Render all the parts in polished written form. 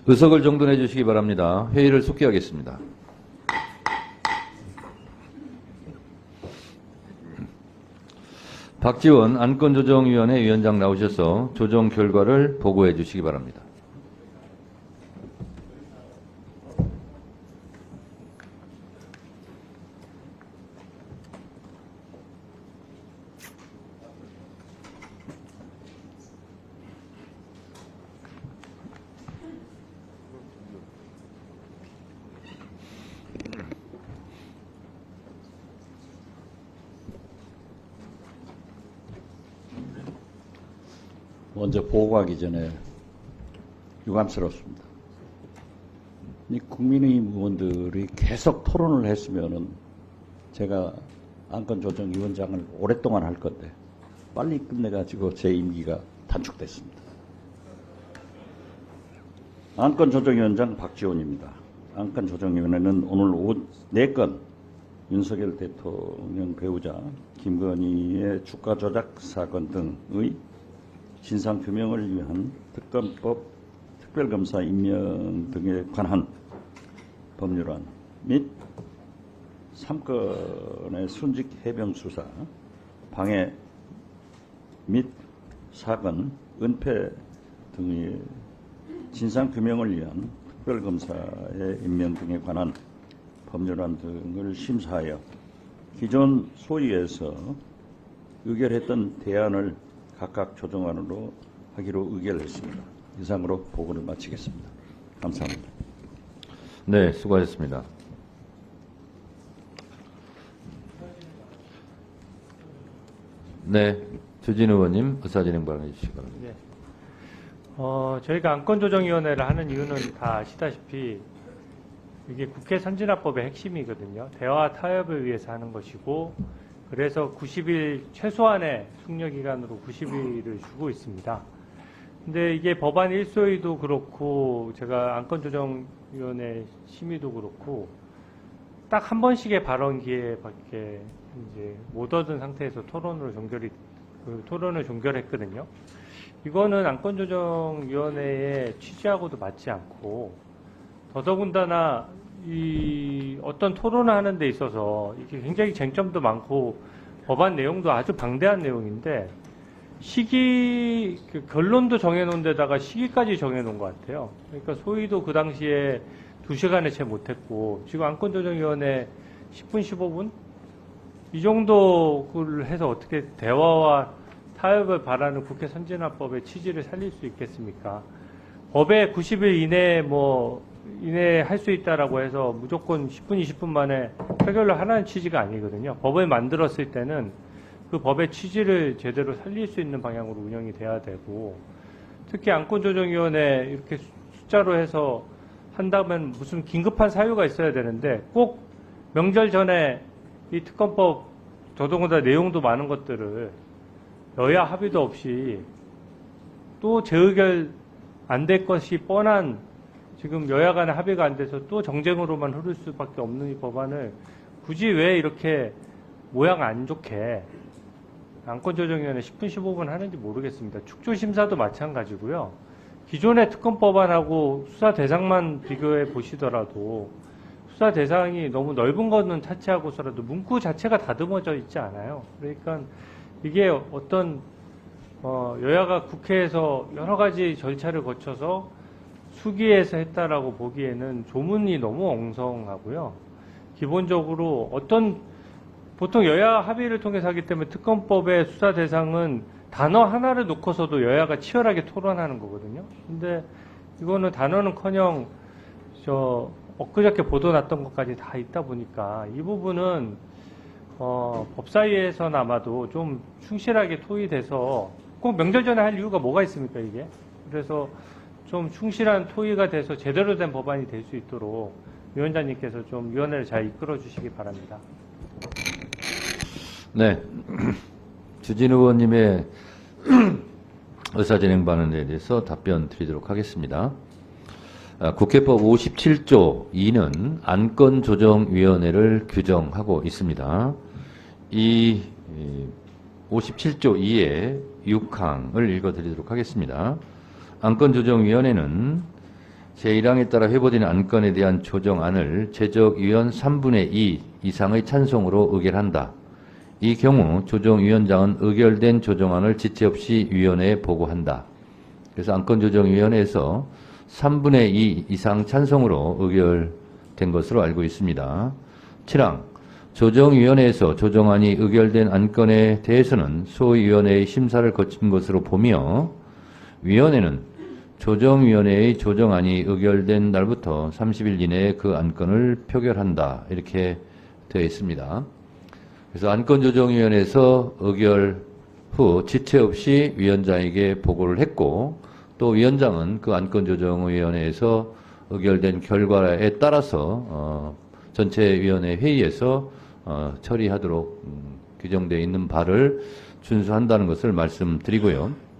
의석을 정돈해 주시기 바랍니다. 회의를 속기하겠습니다. 박지원 안건조정위원회 위원장 나오셔서 조정 결과를 보고해 주시기 바랍니다. 먼저 보고하기 전에 유감스럽습니다. 이 국민의힘 의원들이 계속 토론을 했으면은 제가 안건조정위원장을 오랫동안 할 건데 빨리 끝내가지고 제 임기가 단축됐습니다. 안건조정위원장 박지원입니다. 안건조정위원회는 오늘 오후 4건 윤석열 대통령 배우자 김건희의 주가 조작 사건 등의 진상규명을 위한 특검법 특별검사 임명 등에 관한 법률안 및 3건의 순직 해병 수사, 방해 및 사건, 은폐 등의 진상규명을 위한 특별검사의 임명 등에 관한 법률안 등을 심사하여 기존 소위에서 의결했던 대안을 각각 조정안으로 하기로 의결했습니다. 이상으로 보고를 마치겠습니다. 감사합니다. 네, 수고하셨습니다. 네, 주진 의원님 의사진행 발언해 주시기 바랍니다. 네. 저희가 안건조정위원회를 하는 이유는 다 아시다시피 이게 국회 선진화법의 핵심이거든요. 대화 타협을 위해서 하는 것이고, 그래서 90일 최소한의 숙려기간으로 90일을 주고 있습니다. 근데 이게 법안 1소위도 그렇고 제가 안건조정위원회 심의도 그렇고 딱 한 번씩의 발언 기회밖에 이제 못 얻은 상태에서 토론을 종결했거든요. 이거는 안건조정위원회의 취지하고도 맞지 않고, 더더군다나 어떤 토론을 하는 데 있어서 이게 굉장히 쟁점도 많고 법안 내용도 아주 방대한 내용인데 결론도 정해놓은 데다가 시기까지 정해놓은 것 같아요. 그러니까 소위도 그 당시에 2시간에 채 못했고, 지금 안건조정위원회 10분, 15분? 이 정도를 해서 어떻게 대화와 타협을 바라는 국회 선진화법의 취지를 살릴 수 있겠습니까? 법에 90일 이내에 할 수 있다라고 해서 무조건 10분, 20분 만에 해결을 하라는 취지가 아니거든요. 법을 만들었을 때는 그 법의 취지를 제대로 살릴 수 있는 방향으로 운영이 돼야 되고, 특히 안건조정위원회 이렇게 숫자로 해서 한다면 무슨 긴급한 사유가 있어야 되는데 꼭 명절 전에 이 특검법 더더군다나 내용도 많은 것들을 여야 합의도 없이 또 재의결 안 될 것이 뻔한, 지금 여야 간에 합의가 안 돼서 또 정쟁으로만 흐를 수밖에 없는 이 법안을 굳이 왜 이렇게 모양 안 좋게 안건조정위원회 10분, 15분 하는지 모르겠습니다. 축조심사도 마찬가지고요. 기존의 특검법안하고 수사 대상만 비교해 보시더라도 수사 대상이 너무 넓은 거는 차치하고서라도 문구 자체가 다듬어져 있지 않아요. 그러니까 이게 어떤 여야가 국회에서 여러 가지 절차를 거쳐서 수기해서 했다라고 보기에는 조문이 너무 엉성하고요. 기본적으로 보통 여야 합의를 통해서 하기 때문에 특검법의 수사 대상은 단어 하나를 놓고서도 여야가 치열하게 토론하는 거거든요. 근데 이거는 단어는커녕 엊그저께 보도 났던 것까지 다 있다 보니까 이 부분은 법사위에서나마도 좀 충실하게 토의돼서, 꼭 명절 전에 할 이유가 뭐가 있습니까, 이게? 그래서 좀 충실한 토의가 돼서 제대로 된 법안이 될 수 있도록 위원장님께서 좀 위원회를 잘 이끌어 주시기 바랍니다. 네, 주진 의원님의 의사진행 발언에 대해서 답변 드리도록 하겠습니다. 국회법 57조 2는 안건조정위원회를 규정하고 있습니다. 이 57조 2의 6항을 읽어드리도록 하겠습니다. 안건조정위원회는 제1항에 따라 회부된 안건에 대한 조정안을 제적위원 3분의 2 이상의 찬성으로 의결한다. 이 경우 조정위원장은 의결된 조정안을 지체 없이 위원회에 보고한다. 그래서 안건조정위원회에서 3분의 2 이상 찬성으로 의결된 것으로 알고 있습니다. 7항 조정위원회에서 조정안이 의결된 안건에 대해서는 소위원회의 심사를 거친 것으로 보며 위원회는 조정위원회의 조정안이 의결된 날부터 30일 이내에 그 안건을 표결한다. 이렇게 되어 있습니다. 그래서 안건조정위원회에서 의결 후 지체 없이 위원장에게 보고를 했고 또 위원장은 그 안건조정위원회에서 의결된 결과에 따라서 전체위원회 회의에서 처리하도록 규정되어 있는 바를 준수한다는 것을 말씀드리고요.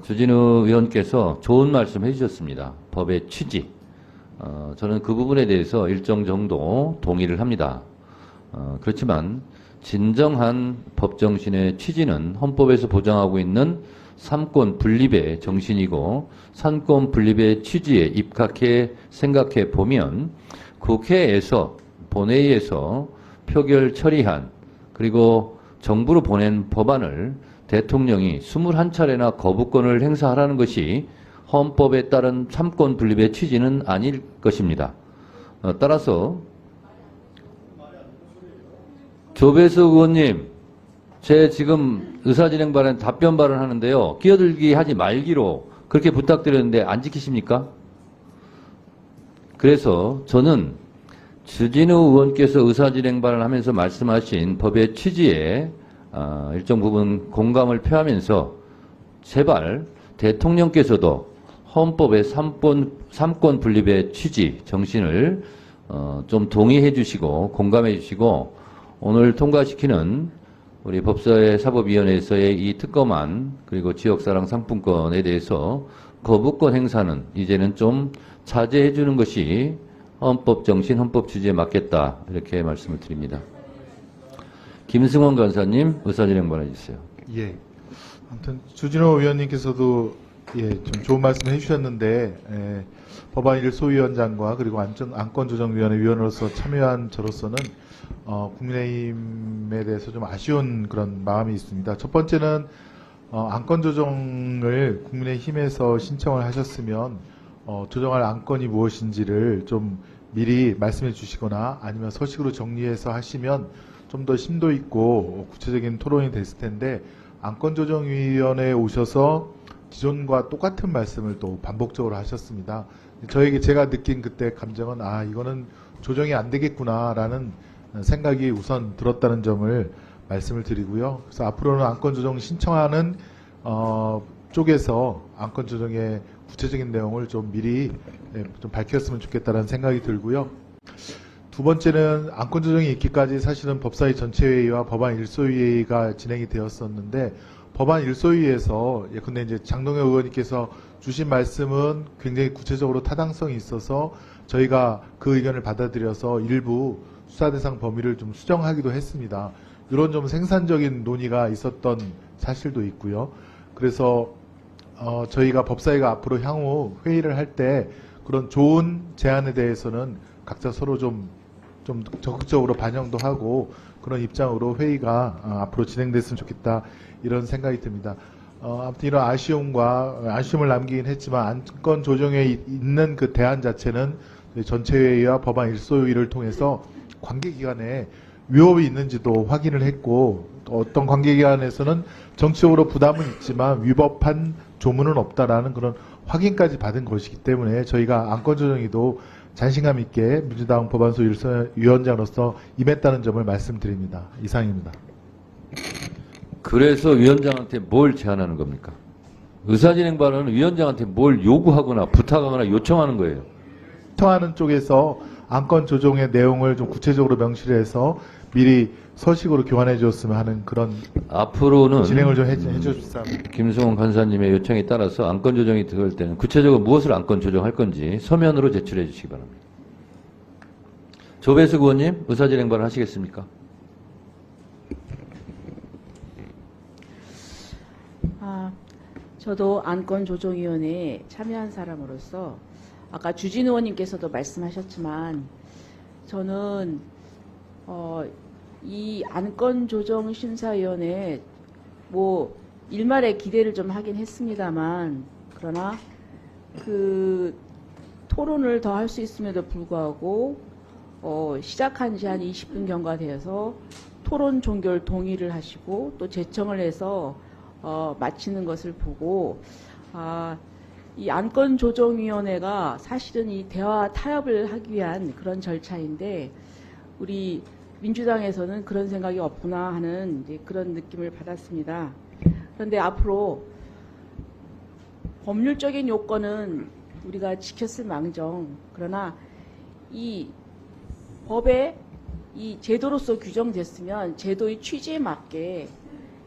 주진우 의원께서 좋은 말씀 해주셨습니다. 법의 취지. 저는 그 부분에 대해서 일정 정도 동의를 합니다. 그렇지만 진정한 법정신의 취지는 헌법에서 보장하고 있는 삼권 분립의 정신이고 삼권 분립의 취지에 입각해 생각해 보면 국회에서 본회의에서 표결 처리한 그리고 정부로 보낸 법안을 대통령이 21차례나 거부권을 행사하라는 것이 헌법에 따른 삼권 분립의 취지는 아닐 것입니다. 따라서 조배수 의원님, 제 지금 의사진행 발언 답변 발언하는데요. 끼어들기 하지 말기로 그렇게 부탁드렸는데 안 지키십니까? 그래서 저는 주진우 의원께서 의사진행 발언하면서 말씀하신 법의 취지에 일정 부분 공감을 표하면서 제발 대통령께서도 헌법의 삼권 분립의 취지, 정신을 좀 동의해 주시고 공감해 주시고 오늘 통과시키는 우리 법사위 사법위원회에서의 이 특검안 그리고 지역사랑 상품권에 대해서 거부권 행사는 이제는 좀 자제해 주는 것이 헌법 정신, 헌법 취지에 맞겠다 이렇게 말씀을 드립니다. 김승원 간사님 의사진행 발언해주세요. 예. 아무튼 주진호 의원님께서도 좀 좋은 말씀을 해주셨는데 법안 1소위원장과 그리고 안건조정위원회 위원으로서 참여한 저로서는 국민의힘에 대해서 좀 아쉬운 그런 마음이 있습니다. 첫 번째는 안건조정을 국민의힘에서 신청을 하셨으면 조정할 안건이 무엇인지를 좀 미리 말씀해 주시거나 아니면 서식으로 정리해서 하시면 좀 더 심도 있고 구체적인 토론이 됐을 텐데 안건조정위원회에 오셔서 기존과 똑같은 말씀을 또 반복적으로 하셨습니다. 제가 느낀 그때 감정은 이거는 조정이 안 되겠구나라는 생각이 우선 들었다는 점을 말씀을 드리고요. 그래서 앞으로는 안건조정 신청하는 쪽에서 안건조정의 구체적인 내용을 좀 미리 좀 밝혔으면 좋겠다는 생각이 들고요. 두 번째는 안건조정이 있기까지 사실은 법사위 전체회의와 법안 1소위회의가 진행이 되었었는데 법안 1소위에서 예컨대 이제 장동혁 의원님께서 주신 말씀은 굉장히 구체적으로 타당성이 있어서 저희가 그 의견을 받아들여서 일부 수사 대상 범위를 좀 수정하기도 했습니다. 이런 좀 생산적인 논의가 있었던 사실도 있고요. 그래서 저희가 법사위가 앞으로 향후 회의를 할 때 그런 좋은 제안에 대해서는 각자 서로 좀 적극적으로 반영도 하고 그런 입장으로 회의가 앞으로 진행됐으면 좋겠다 이런 생각이 듭니다. 아무튼 이런 아쉬움을 남기긴 했지만 안건 조정에 있는 그 대안 자체는 전체회의와 법안 1소위를 통해서 관계기관에 위협이 있는지도 확인을 했고 어떤 관계기관에서는 정치적으로 부담은 있지만 위법한 조문은 없다라는 그런 확인까지 받은 것이기 때문에 저희가 안건조정에도 자신감 있게 민주당 법안소 1위원장으로서 임했다는 점을 말씀드립니다. 이상입니다. 그래서 위원장한테 뭘 제안하는 겁니까? 의사진행 발언은 위원장한테 뭘 요구하거나 부탁하거나 요청하는 거예요. 요청하는 쪽에서 안건 조정의 내용을 좀 구체적으로 명시를 해서 미리 서식으로 교환해 주었으면 하는 그런 앞으로는 진행을 좀 해주십사. 김승원 간사님의 요청에 따라서 안건 조정이 들어갈 때는 구체적으로 무엇을 안건 조정할 건지 서면으로 제출해 주시기 바랍니다. 조배수 의원님 의사진행 발언 하시겠습니까? 저도 안건조정위원회에 참여한 사람으로서 아까 주진 의원님께서도 말씀하셨지만 저는 이 안건조정심사위원회 뭐 일말의 기대를 좀 하긴 했습니다만 그러나 그 토론을 더 할 수 있음에도 불구하고 시작한 지 한 20분 경과되어서 토론 종결 동의를 하시고 또 제청을 해서 마치는 것을 보고 이 안건조정위원회가 사실은 이 대화 타협을 하기 위한 그런 절차인데 우리 민주당에서는 그런 생각이 없구나 하는 이제 그런 느낌을 받았습니다. 그런데 앞으로 법률적인 요건은 우리가 지켰을 망정 그러나 이 법에 이 제도로서 규정됐으면 제도의 취지에 맞게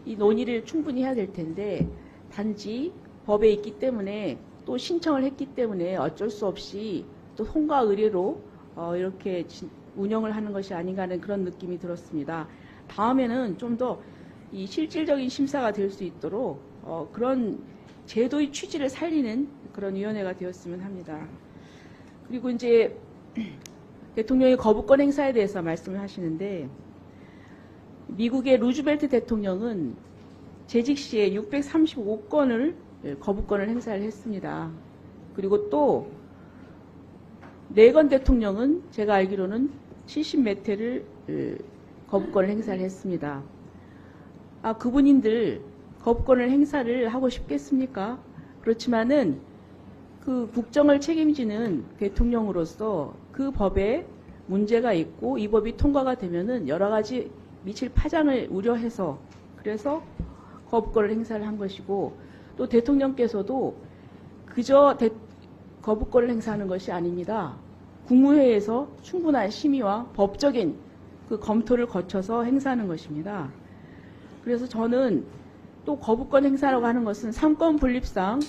이 논의를 충분히 해야 될 텐데 단지 법에 있기 때문에 또 신청을 했기 때문에 어쩔 수 없이 또 송과 의례로 이렇게 운영을 하는 것이 아닌가 하는 그런 느낌이 들었습니다. 다음에는 좀 더 이 실질적인 심사가 될 수 있도록 그런 제도의 취지를 살리는 그런 위원회가 되었으면 합니다. 그리고 이제 대통령의 거부권 행사에 대해서 말씀을 하시는데 미국의 루즈벨트 대통령은 재직 시에 635건을 거부권을 행사를 했습니다. 그리고 또 레건 대통령은 제가 알기로는 70몇 회를 거부권을 행사를 했습니다. 그분인들 거부권을 행사를 하고 싶겠습니까? 그렇지만은 그 국정을 책임지는 대통령으로서 그 법에 문제가 있고 이 법이 통과가 되면은 여러 가지 미칠 파장을 우려해서 그래서 거부권을 행사를 한 것이고 또 대통령께서도 그저 거부권을 행사하는 것이 아닙니다. 국무회의에서 충분한 심의와 법적인 그 검토를 거쳐서 행사하는 것입니다. 그래서 저는 또 거부권 행사라고 하는 것은 삼권 분립상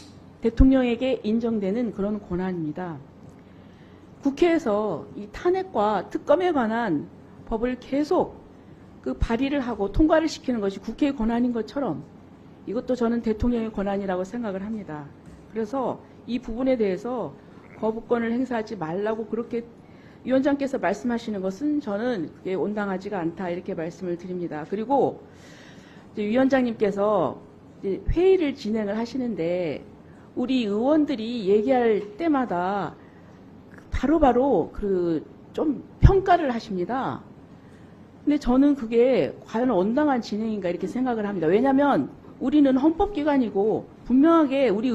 대통령에게 인정되는 그런 권한입니다. 국회에서 이 탄핵과 특검에 관한 법을 계속 그 발의를 하고 통과를 시키는 것이 국회의 권한인 것처럼 이것도 저는 대통령의 권한이라고 생각을 합니다. 그래서 이 부분에 대해서 거부권을 행사하지 말라고 그렇게 위원장께서 말씀하시는 것은 저는 그게 온당하지가 않다 이렇게 말씀을 드립니다. 그리고 이제 위원장님께서 이제 회의를 진행을 하시는데 우리 의원들이 얘기할 때마다 바로바로 그 좀 평가를 하십니다. 근데 저는 그게 과연 온당한 진행인가 이렇게 생각을 합니다. 왜냐하면 우리는 헌법기관이고 분명하게 우리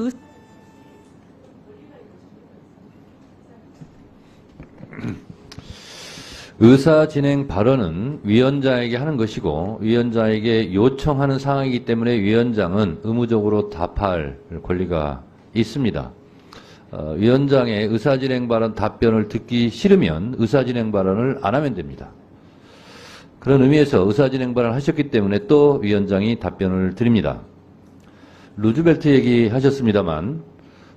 의사 진행 발언은 위원장에게 하는 것이고 위원장에게 요청하는 상황이기 때문에 위원장은 의무적으로 답할 권리가 있습니다. 위원장의 의사 진행 발언 답변을 듣기 싫으면 의사 진행 발언을 안 하면 됩니다. 그런 의미에서 의사 진행 발언을 하셨기 때문에 또 위원장이 답변을 드립니다. 루즈벨트 얘기하셨습니다만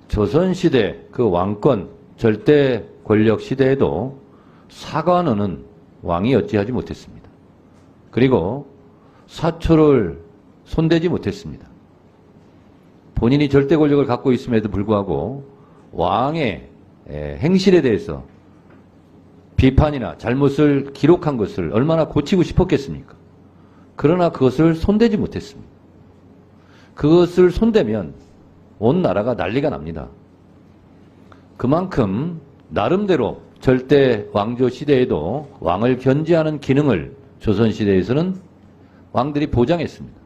조선시대 그 왕권 절대 권력 시대에도 사관원은 왕이 어찌하지 못했습니다. 그리고 사초를 손대지 못했습니다. 본인이 절대 권력을 갖고 있음에도 불구하고 왕의 행실에 대해서 비판이나 잘못을 기록한 것을 얼마나 고치고 싶었겠습니까? 그러나 그것을 손대지 못했습니다. 그것을 손대면 온 나라가 난리가 납니다. 그만큼 나름대로 절대 왕조 시대에도 왕을 견제하는 기능을 조선시대에서는 왕들이 보장했습니다.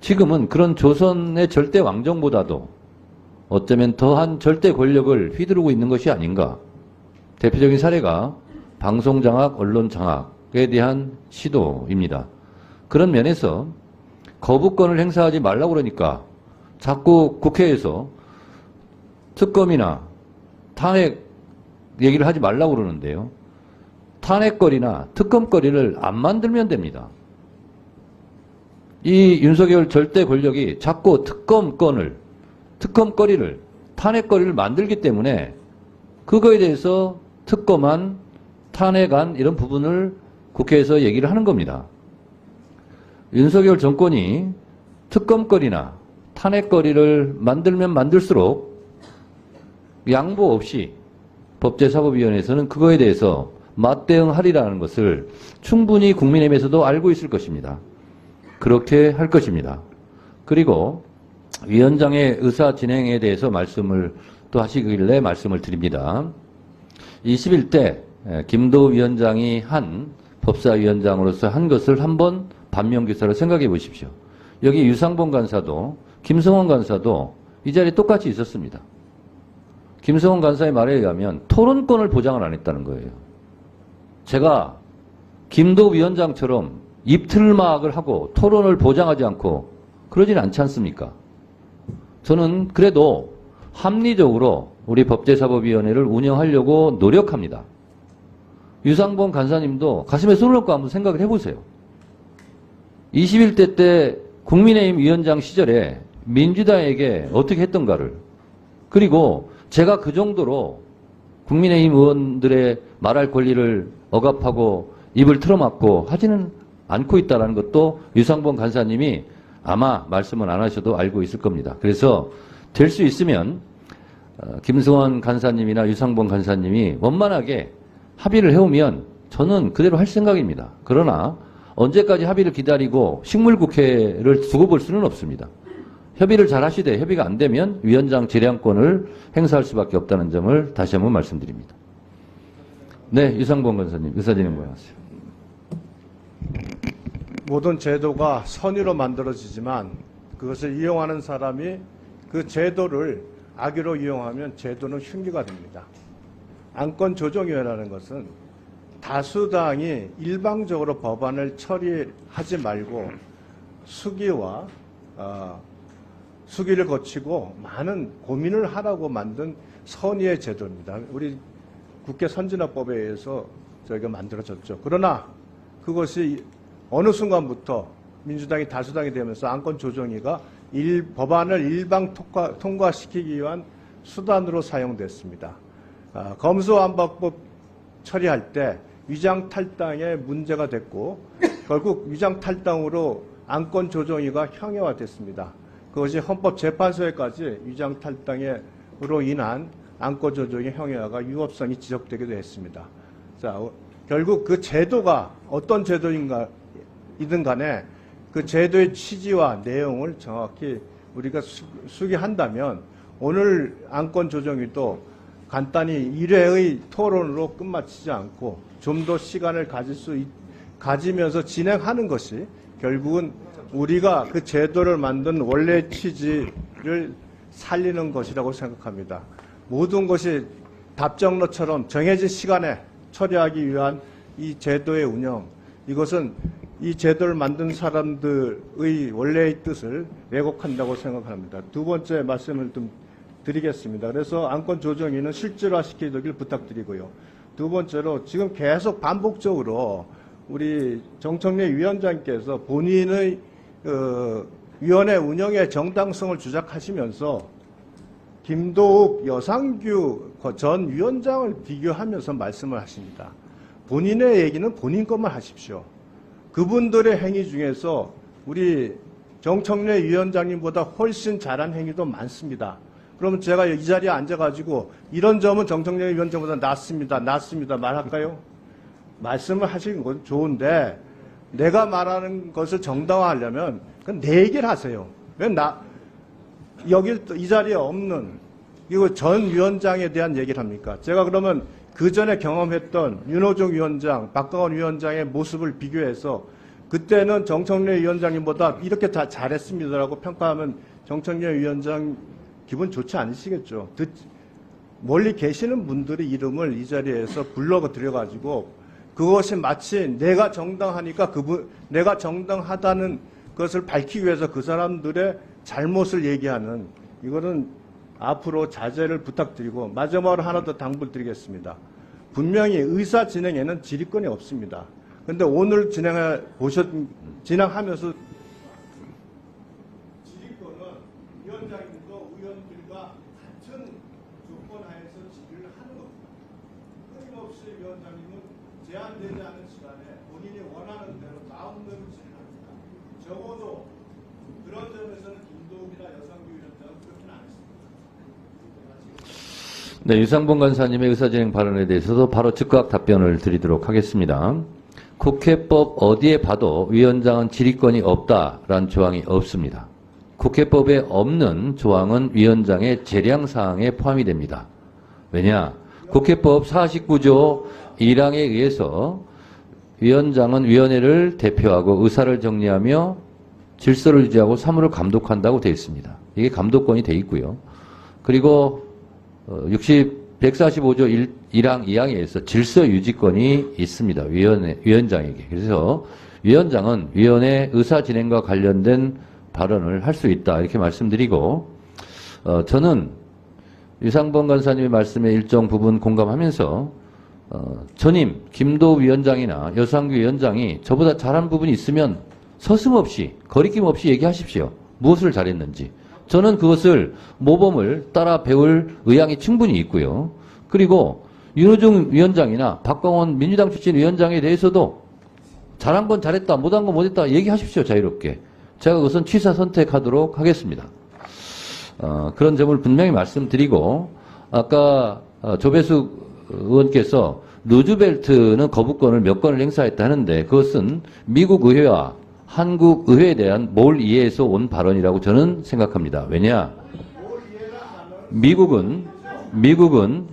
지금은 그런 조선의 절대 왕정보다도 어쩌면 더한 절대 권력을 휘두르고 있는 것이 아닌가. 대표적인 사례가 방송장악, 언론장악에 대한 시도입니다. 그런 면에서 거부권을 행사하지 말라고 그러니까 자꾸 국회에서 특검이나 탄핵 얘기를 하지 말라고 그러는데요. 탄핵거리나 특검거리를 안 만들면 됩니다. 이 윤석열 절대 권력이 자꾸 특검거리를, 탄핵거리를 만들기 때문에 그거에 대해서 특검안, 탄핵안 이런 부분을 국회에서 얘기를 하는 겁니다. 윤석열 정권이 특검거리나 탄핵거리를 만들면 만들수록 양보 없이 법제사법위원회에서는 그거에 대해서 맞대응하리라는 것을 충분히 국민의힘에서도 알고 있을 것입니다. 그렇게 할 것입니다. 그리고 위원장의 의사 진행에 대해서 말씀을 또 하시길래 말씀을 드립니다. 21대 김도 위원장이 한 법사위원장으로서 한 것을 한번 반면교사로 생각해 보십시오. 여기 유상봉 간사도 김성원 간사도 이 자리에 똑같이 있었습니다. 김성원 간사의 말에 의하면 토론권을 보장을 안 했다는 거예요. 제가 김도 위원장처럼 입틀막을 하고 토론을 보장하지 않고 그러진 않지 않습니까? 저는 그래도 합리적으로 우리 법제사법위원회를 운영하려고 노력합니다. 유상봉 간사님도 가슴에 손을 얹고 한번 생각을 해보세요. 21대 때 국민의힘 위원장 시절에 민주당에게 어떻게 했던가를, 그리고 제가 그 정도로 국민의힘 의원들의 말할 권리를 억압하고 입을 틀어막고 하지는 않고 있다는 것도 유상봉 간사님이 아마 말씀은 안 하셔도 알고 있을 겁니다. 그래서 될 수 있으면 김성원 간사님이나 유상봉 간사님이 원만하게 합의를 해오면 저는 그대로 할 생각입니다. 그러나 언제까지 합의를 기다리고 식물국회를 두고 볼 수는 없습니다. 협의를 잘 하시되 협의가 안 되면 위원장 재량권을 행사할 수밖에 없다는 점을 다시 한번 말씀드립니다. 네, 유상봉 간사님, 의사진행 모양하세요. 모든 제도가 선의로 만들어지지만 그것을 이용하는 사람이 그 제도를 악의로 이용하면 제도는 흉기가 됩니다. 안건조정위원회라는 것은 다수당이 일방적으로 법안을 처리하지 말고 수기를 거치고 많은 고민을 하라고 만든 선의의 제도입니다. 우리 국회 선진화법에 의해서 저희가 만들어졌죠. 그러나 그것이 어느 순간부터 민주당이 다수당이 되면서 안건조정위가 법안을 일방 통과시키기 위한 수단으로 사용됐습니다. 검수완박법 처리할 때 위장탈당에 문제가 됐고 결국 위장탈당으로 안건조정위가 형해화됐습니다. 그것이 헌법재판소에까지 위장탈당으로 인한 안건조정의 형해화가 유법성이 지적되기도 했습니다. 자, 결국 그 제도가 어떤 제도이든 간에 그 제도의 취지와 내용을 정확히 우리가 수기한다면 오늘 안건조정위도 간단히 1회의 토론으로 끝마치지 않고 좀 더 시간을 가지면서 진행하는 것이 결국은 우리가 그 제도를 만든 원래의 취지를 살리는 것이라고 생각합니다. 모든 것이 답정너처럼 정해진 시간에 처리하기 위한 이 제도의 운영, 이것은 이 제도를 만든 사람들의 원래의 뜻을 왜곡한다고 생각합니다. 두 번째 말씀을 좀 드리겠습니다. 그래서 안건조정위는 실질화시키길 부탁드리고요. 두 번째로 지금 계속 반복적으로 우리 정청래 위원장께서 본인의 위원회 운영의 정당성을 주장하시면서 김도욱, 여상규 전 위원장을 비교하면서 말씀을 하십니다. 본인의 얘기는 본인 것만 하십시오. 그분들의 행위 중에서 우리 정청래 위원장님보다 훨씬 잘한 행위도 많습니다. 그러면 제가 이 자리에 앉아가지고 이런 점은 정청래 위원장보다 낫습니다 말할까요? 말씀을 하시는 건 좋은데 내가 말하는 것을 정당화하려면 그건 내 얘기를 하세요. 왜 여기 이 자리에 없는 이거 전 위원장에 대한 얘기를 합니까? 제가 그러면 그 전에 경험했던 윤호중 위원장, 박강원 위원장의 모습을 비교해서 그때는 정청래 위원장님보다 이렇게 다 잘했습니다라고 평가하면 정청래 위원장 기분 좋지 않으시겠죠. 멀리 계시는 분들의 이름을 이 자리에서 불러들여가지고 그것이 마치 내가 정당하니까 내가 정당하다는 것을 밝히기 위해서 그 사람들의 잘못을 얘기하는, 이거는 앞으로 자제를 부탁드리고 마지막으로 하나 더 당부를 드리겠습니다. 분명히 의사 진행에는 질의권이 없습니다. 그런데 오늘 진행하면서 질의권은 위원장님도 의원들과 같은 조건 하에서 질의를 하는 겁니다. 끊임없이 위원장님은 제한되지 않은 시간에 본인이 원하는 대로 마음대로 진행합니다. 적어도 그런 점에서는 김도욱이나 여상규 위원장은 그렇게는 안 했습니다. 네, 유상봉 간사님의 의사진행 발언에 대해서도 바로 즉각 답변을 드리도록 하겠습니다. 국회법 어디에 봐도 위원장은 질의권이 없다라는 조항이 없습니다. 국회법에 없는 조항은 위원장의 재량사항에 포함이 됩니다. 왜냐? 국회법 49조 1항에 의해서 위원장은 위원회를 대표하고 의사를 정리하며 질서를 유지하고 사무를 감독한다고 되어 있습니다. 이게 감독권이 되어 있고요. 그리고 145조 1항 2항에 의해서 질서 유지권이 있습니다. 위원장에게. 그래서 위원장은 위원회 의사 진행과 관련된 발언을 할 수 있다. 이렇게 말씀드리고, 저는 유상봉 간사님의 말씀에 일정 부분 공감하면서, 전임 김도 위원장이나 여상규 위원장이 저보다 잘한 부분이 있으면 서슴없이, 거리낌 없이 얘기하십시오. 무엇을 잘했는지. 저는 그것을 모범을 따라 배울 의향이 충분히 있고요. 그리고 윤호중 위원장이나 박광원 민주당 출신 위원장에 대해서도 잘한 건 잘했다, 못한 건 못했다 얘기하십시오. 자유롭게. 제가 그것은 취사 선택하도록 하겠습니다. 그런 점을 분명히 말씀드리고, 아까 조배숙 의원께서 루즈벨트는 거부권을 몇 건을 행사했다 하는데, 그것은 미국 의회와 한국 의회에 대한 몰 이해에서 온 발언이라고 저는 생각합니다. 왜냐? 미국은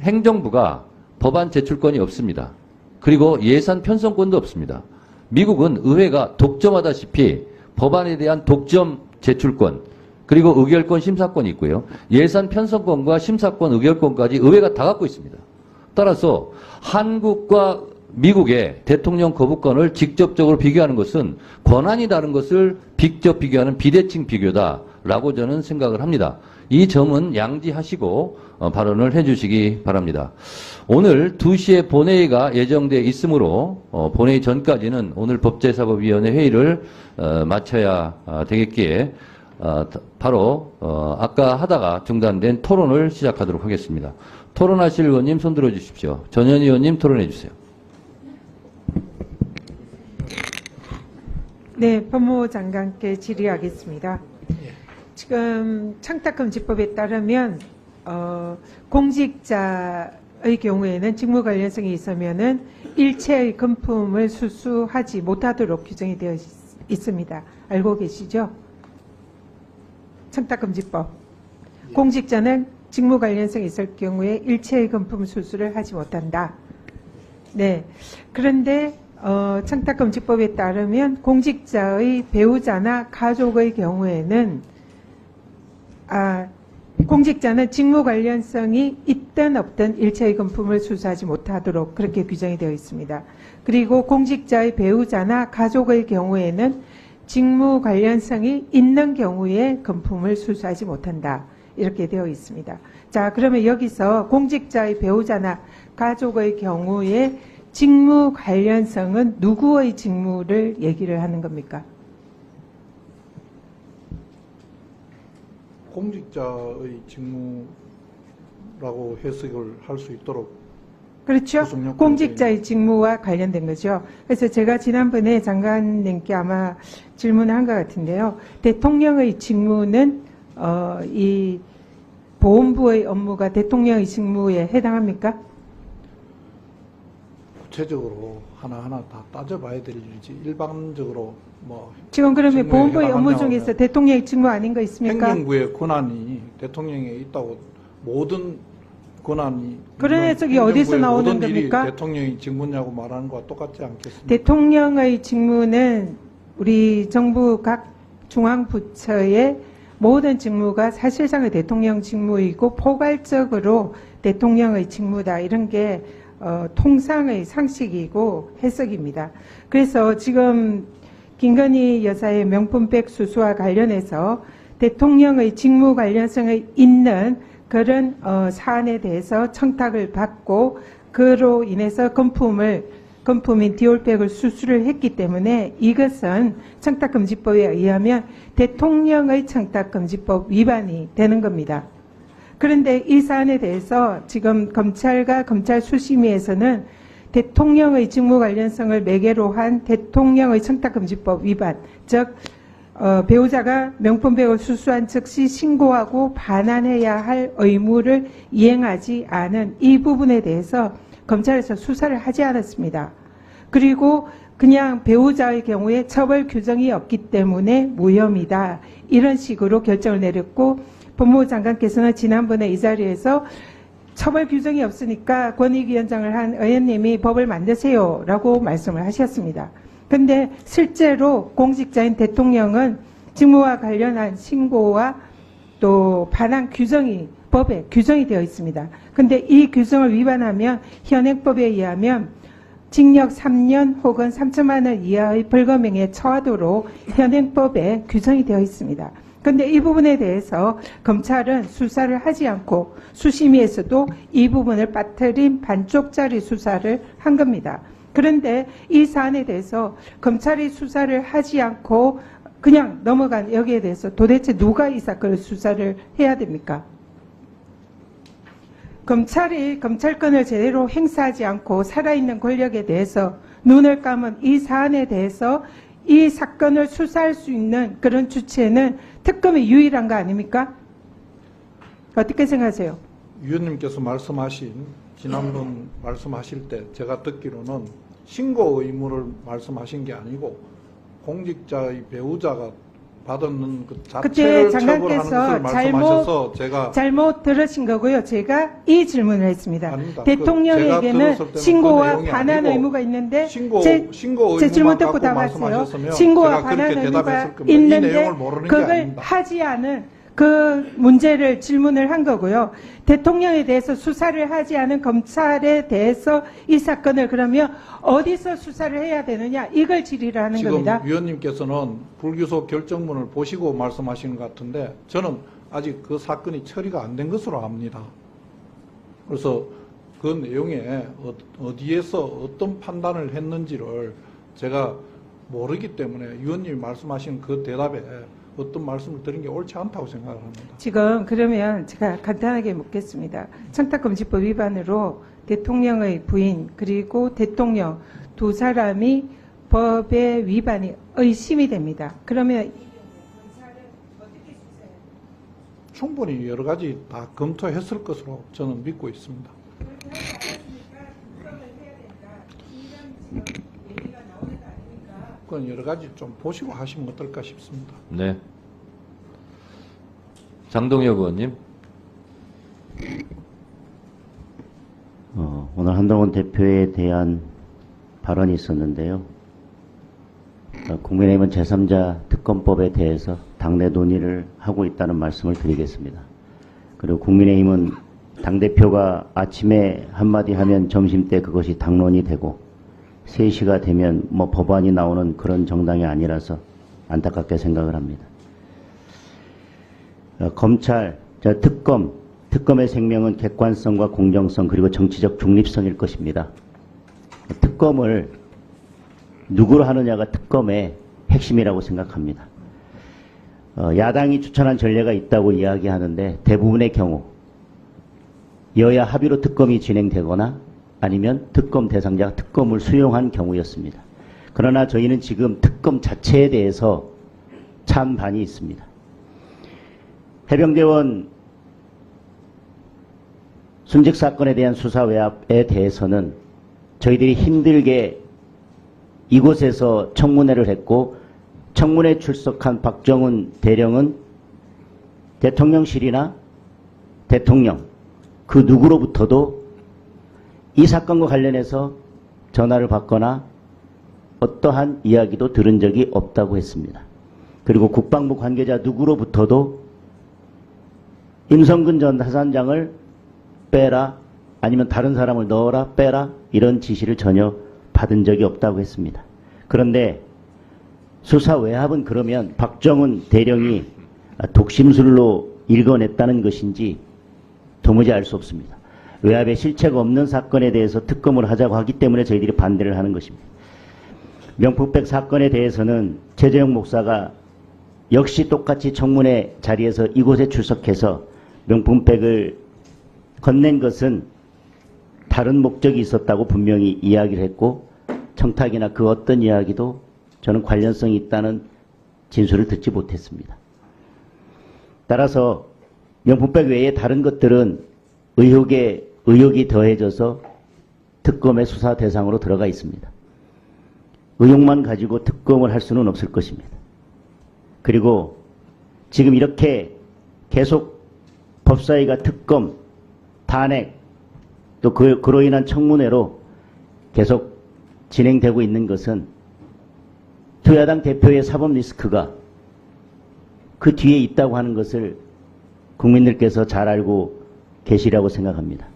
행정부가 법안 제출권이 없습니다. 그리고 예산 편성권도 없습니다. 미국은 의회가 독점하다시피 법안에 대한 독점 제출권, 그리고 의결권, 심사권이 있고요. 예산 편성권과 심사권, 의결권까지 의회가 다 갖고 있습니다. 따라서 한국과 미국의 대통령 거부권을 직접적으로 비교하는 것은 권한이 다른 것을 직접 비교하는 비대칭 비교다라고 저는 생각을 합니다. 이 점은 양지하시고 발언을 해주시기 바랍니다. 오늘 2시에 본회의가 예정되어 있으므로 본회의 전까지는 오늘 법제사법위원회 회의를 마쳐야 되겠기에 바로 아까 하다가 중단된 토론을 시작하도록 하겠습니다. 토론하실 의원님 손 들어주십시오. 전현 의원님 토론해 주세요. 네, 법무부 장관께 질의하겠습니다. 지금 청탁금지법에 따르면 공직자의 경우에는 직무 관련성이 있으면은 일체의 금품을 수수하지 못하도록 규정이 되어 있습니다. 알고 계시죠? 청탁금지법. 공직자는 직무 관련성이 있을 경우에 일체의 금품 수수를 하지 못한다. 네. 그런데 청탁금지법에 따르면 공직자의 배우자나 가족의 경우에는 공직자는 직무 관련성이 있든 없든 일체의 금품을 수수하지 못하도록 그렇게 규정이 되어 있습니다. 그리고 공직자의 배우자나 가족의 경우에는 직무 관련성이 있는 경우에 금품을 수수하지 못한다. 이렇게 되어 있습니다. 자, 그러면 여기서 공직자의 배우자나 가족의 경우에 직무 관련성은 누구의 직무를 얘기를 하는 겁니까? 공직자의 직무라고 해석을 할 수 있도록. 그렇죠. 공직자의 직무와 관련된 거죠. 그래서 제가 지난번에 장관님께 아마 질문한 것 같은데요. 대통령의 직무는 이 보훈부의 업무가 대통령의 직무에 해당합니까? 구체적으로 하나하나 다 따져봐야 될 일이지 일반적으로 뭐 지금 그러면 직무에 보훈부의 업무 해당하냐고 중에서 대통령의 직무 아닌 거 있습니까? 행정부의 권한이 대통령에 있다고 모든 권한이 그런 해석이 어디서 나오는 모든 일이 겁니까? 대통령의 직무냐고 말하는 거와 똑같지 않겠습니까? 대통령의 직무는 우리 정부 각 중앙부처의 모든 직무가 사실상의 대통령 직무이고 포괄적으로 대통령의 직무다. 이런 게 통상의 상식이고 해석입니다. 그래서 지금 김건희 여사의 명품백 수수와 관련해서 대통령의 직무 관련성이 있는 그런 사안에 대해서 청탁을 받고 그로 인해서 금품인 디올백을 수수를 했기 때문에 이것은 청탁금지법에 의하면 대통령의 청탁금지법 위반이 되는 겁니다. 그런데 이 사안에 대해서 지금 검찰과 검찰 수심위에서는 대통령의 직무 관련성을 매개로 한 대통령의 청탁금지법 위반, 즉 배우자가 명품백을 수수한 즉시 신고하고 반환해야 할 의무를 이행하지 않은 이 부분에 대해서 검찰에서 수사를 하지 않았습니다. 그리고 그냥 배우자의 경우에 처벌 규정이 없기 때문에 무혐의다. 이런 식으로 결정을 내렸고 법무부 장관께서는 지난번에 이 자리에서 처벌 규정이 없으니까 권익위원장을 한 의원님이 법을 만드세요 라고 말씀을 하셨습니다. 근데 실제로 공직자인 대통령은 직무와 관련한 신고와 또 반환 규정이 법에 규정이 되어 있습니다. 근데 이 규정을 위반하면 현행법에 의하면 징역 3년 혹은 3천만 원 이하의 벌금형에 처하도록 현행법에 규정이 되어 있습니다. 그런데 이 부분에 대해서 검찰은 수사를 하지 않고 수심위에서도 이 부분을 빠뜨린 반쪽짜리 수사를 한 겁니다. 그런데 이 사안에 대해서 검찰이 수사를 하지 않고 그냥 넘어간 여기에 대해서 도대체 누가 이 사건을 수사를 해야 됩니까? 검찰이 검찰권을 제대로 행사하지 않고 살아있는 권력에 대해서 눈을 감은 이 사안에 대해서 이 사건을 수사할 수 있는 그런 주체는 특검이 유일한 거 아닙니까? 어떻게 생각하세요? 위원님께서 말씀하신 지난번 말씀하실 때 제가 듣기로는 신고 의무를 말씀하신 게 아니고 공직자의 배우자가 받는 그 그때 자체를 처벌하는 것을 장관께서 말씀하셔서 제가 잘못 들으신 거고요. 제가 이 질문을 했습니다. 아닙니다. 대통령에게는 제가 들었을 때는 신고와 그 내용이 반환 아니고 의무가 있는데 신고 제 질문 의무만 듣고 갖고 답하세요. 말씀하셨으면 신고와 제가 반환 그렇게 의무가 대답했을 겁니다. 이 있는데 내용을 모르는 게 그걸 아닙니다. 하지 않은 그 문제를 질문을 한 거고요. 대통령에 대해서 수사를 하지 않은 검찰에 대해서 이 사건을 그러면 어디서 수사를 해야 되느냐 이걸 질의를 하는 지금 겁니다. 위원님께서는 불기소 결정문을 보시고 말씀하시는 것 같은데 저는 아직 그 사건이 처리가 안 된 것으로 압니다. 그래서 그 내용에 어디에서 어떤 판단을 했는지를 제가 모르기 때문에 위원님이 말씀하신 그 대답에 어떤 말씀을 드린 게 옳지 않다고 생각을 합니다. 지금 그러면 제가 간단하게 묻겠습니다. 청탁금지법 위반으로 대통령의 부인 그리고 대통령 두 사람이 법의 위반이 의심이 됩니다. 그러면 충분히 여러 가지 다 검토했을 것으로 저는 믿고 있습니다. 그건 여러 가지 좀 보시고 하시면 어떨까 싶습니다. 네. 장동혁 의원님. 오늘 한동훈 대표에 대한 발언이 있었는데요. 국민의힘은 제3자 특검법에 대해서 당내 논의를 하고 있다는 말씀을 드리겠습니다. 그리고 국민의힘은 당대표가 아침에 한마디 하면 점심때 그것이 당론이 되고 3시가 되면 뭐 법안이 나오는 그런 정당이 아니라서 안타깝게 생각을 합니다. 검찰, 특검의 생명은 객관성과 공정성 그리고 정치적 중립성일 것입니다. 특검을 누구로 하느냐가 특검의 핵심이라고 생각합니다. 야당이 추천한 전례가 있다고 이야기하는데 대부분의 경우 여야 합의로 특검이 진행되거나 아니면 특검 대상자가 특검을 수용한 경우였습니다. 그러나 저희는 지금 특검 자체에 대해서 찬반이 있습니다. 해병대원 순직 사건에 대한 수사 외압에 대해서는 저희들이 힘들게 이곳에서 청문회를 했고 청문회 출석한 박정훈 대령은 대통령실이나 대통령 그 누구로부터도 이 사건과 관련해서 전화를 받거나 어떠한 이야기도 들은 적이 없다고 했습니다. 그리고 국방부 관계자 누구로부터도 임성근 전 사단장을 빼라 아니면 다른 사람을 넣어라 빼라 이런 지시를 전혀 받은 적이 없다고 했습니다. 그런데 수사 외압은 그러면 박정훈 대령이 독심술로 읽어냈다는 것인지 도무지 알 수 없습니다. 외압의 실체가 없는 사건에 대해서 특검을 하자고 하기 때문에 저희들이 반대를 하는 것입니다. 명품백 사건에 대해서는 최재형 목사가 역시 똑같이 청문회 자리에서 이곳에 출석해서 명품백을 건넨 것은 다른 목적이 있었다고 분명히 이야기를 했고 청탁이나 그 어떤 이야기도 저는 관련성이 있다는 진술을 듣지 못했습니다. 따라서 명품백 외에 다른 것들은 의혹이 더해져서 특검의 수사 대상으로 들어가 있습니다. 의혹만 가지고 특검을 할 수는 없을 것입니다. 그리고 지금 이렇게 계속 법사위가 특검, 탄핵, 또 그로 인한 청문회로 계속 진행되고 있는 것은 두 야당 대표의 사법 리스크가 그 뒤에 있다고 하는 것을 국민들께서 잘 알고 계시라고 생각합니다.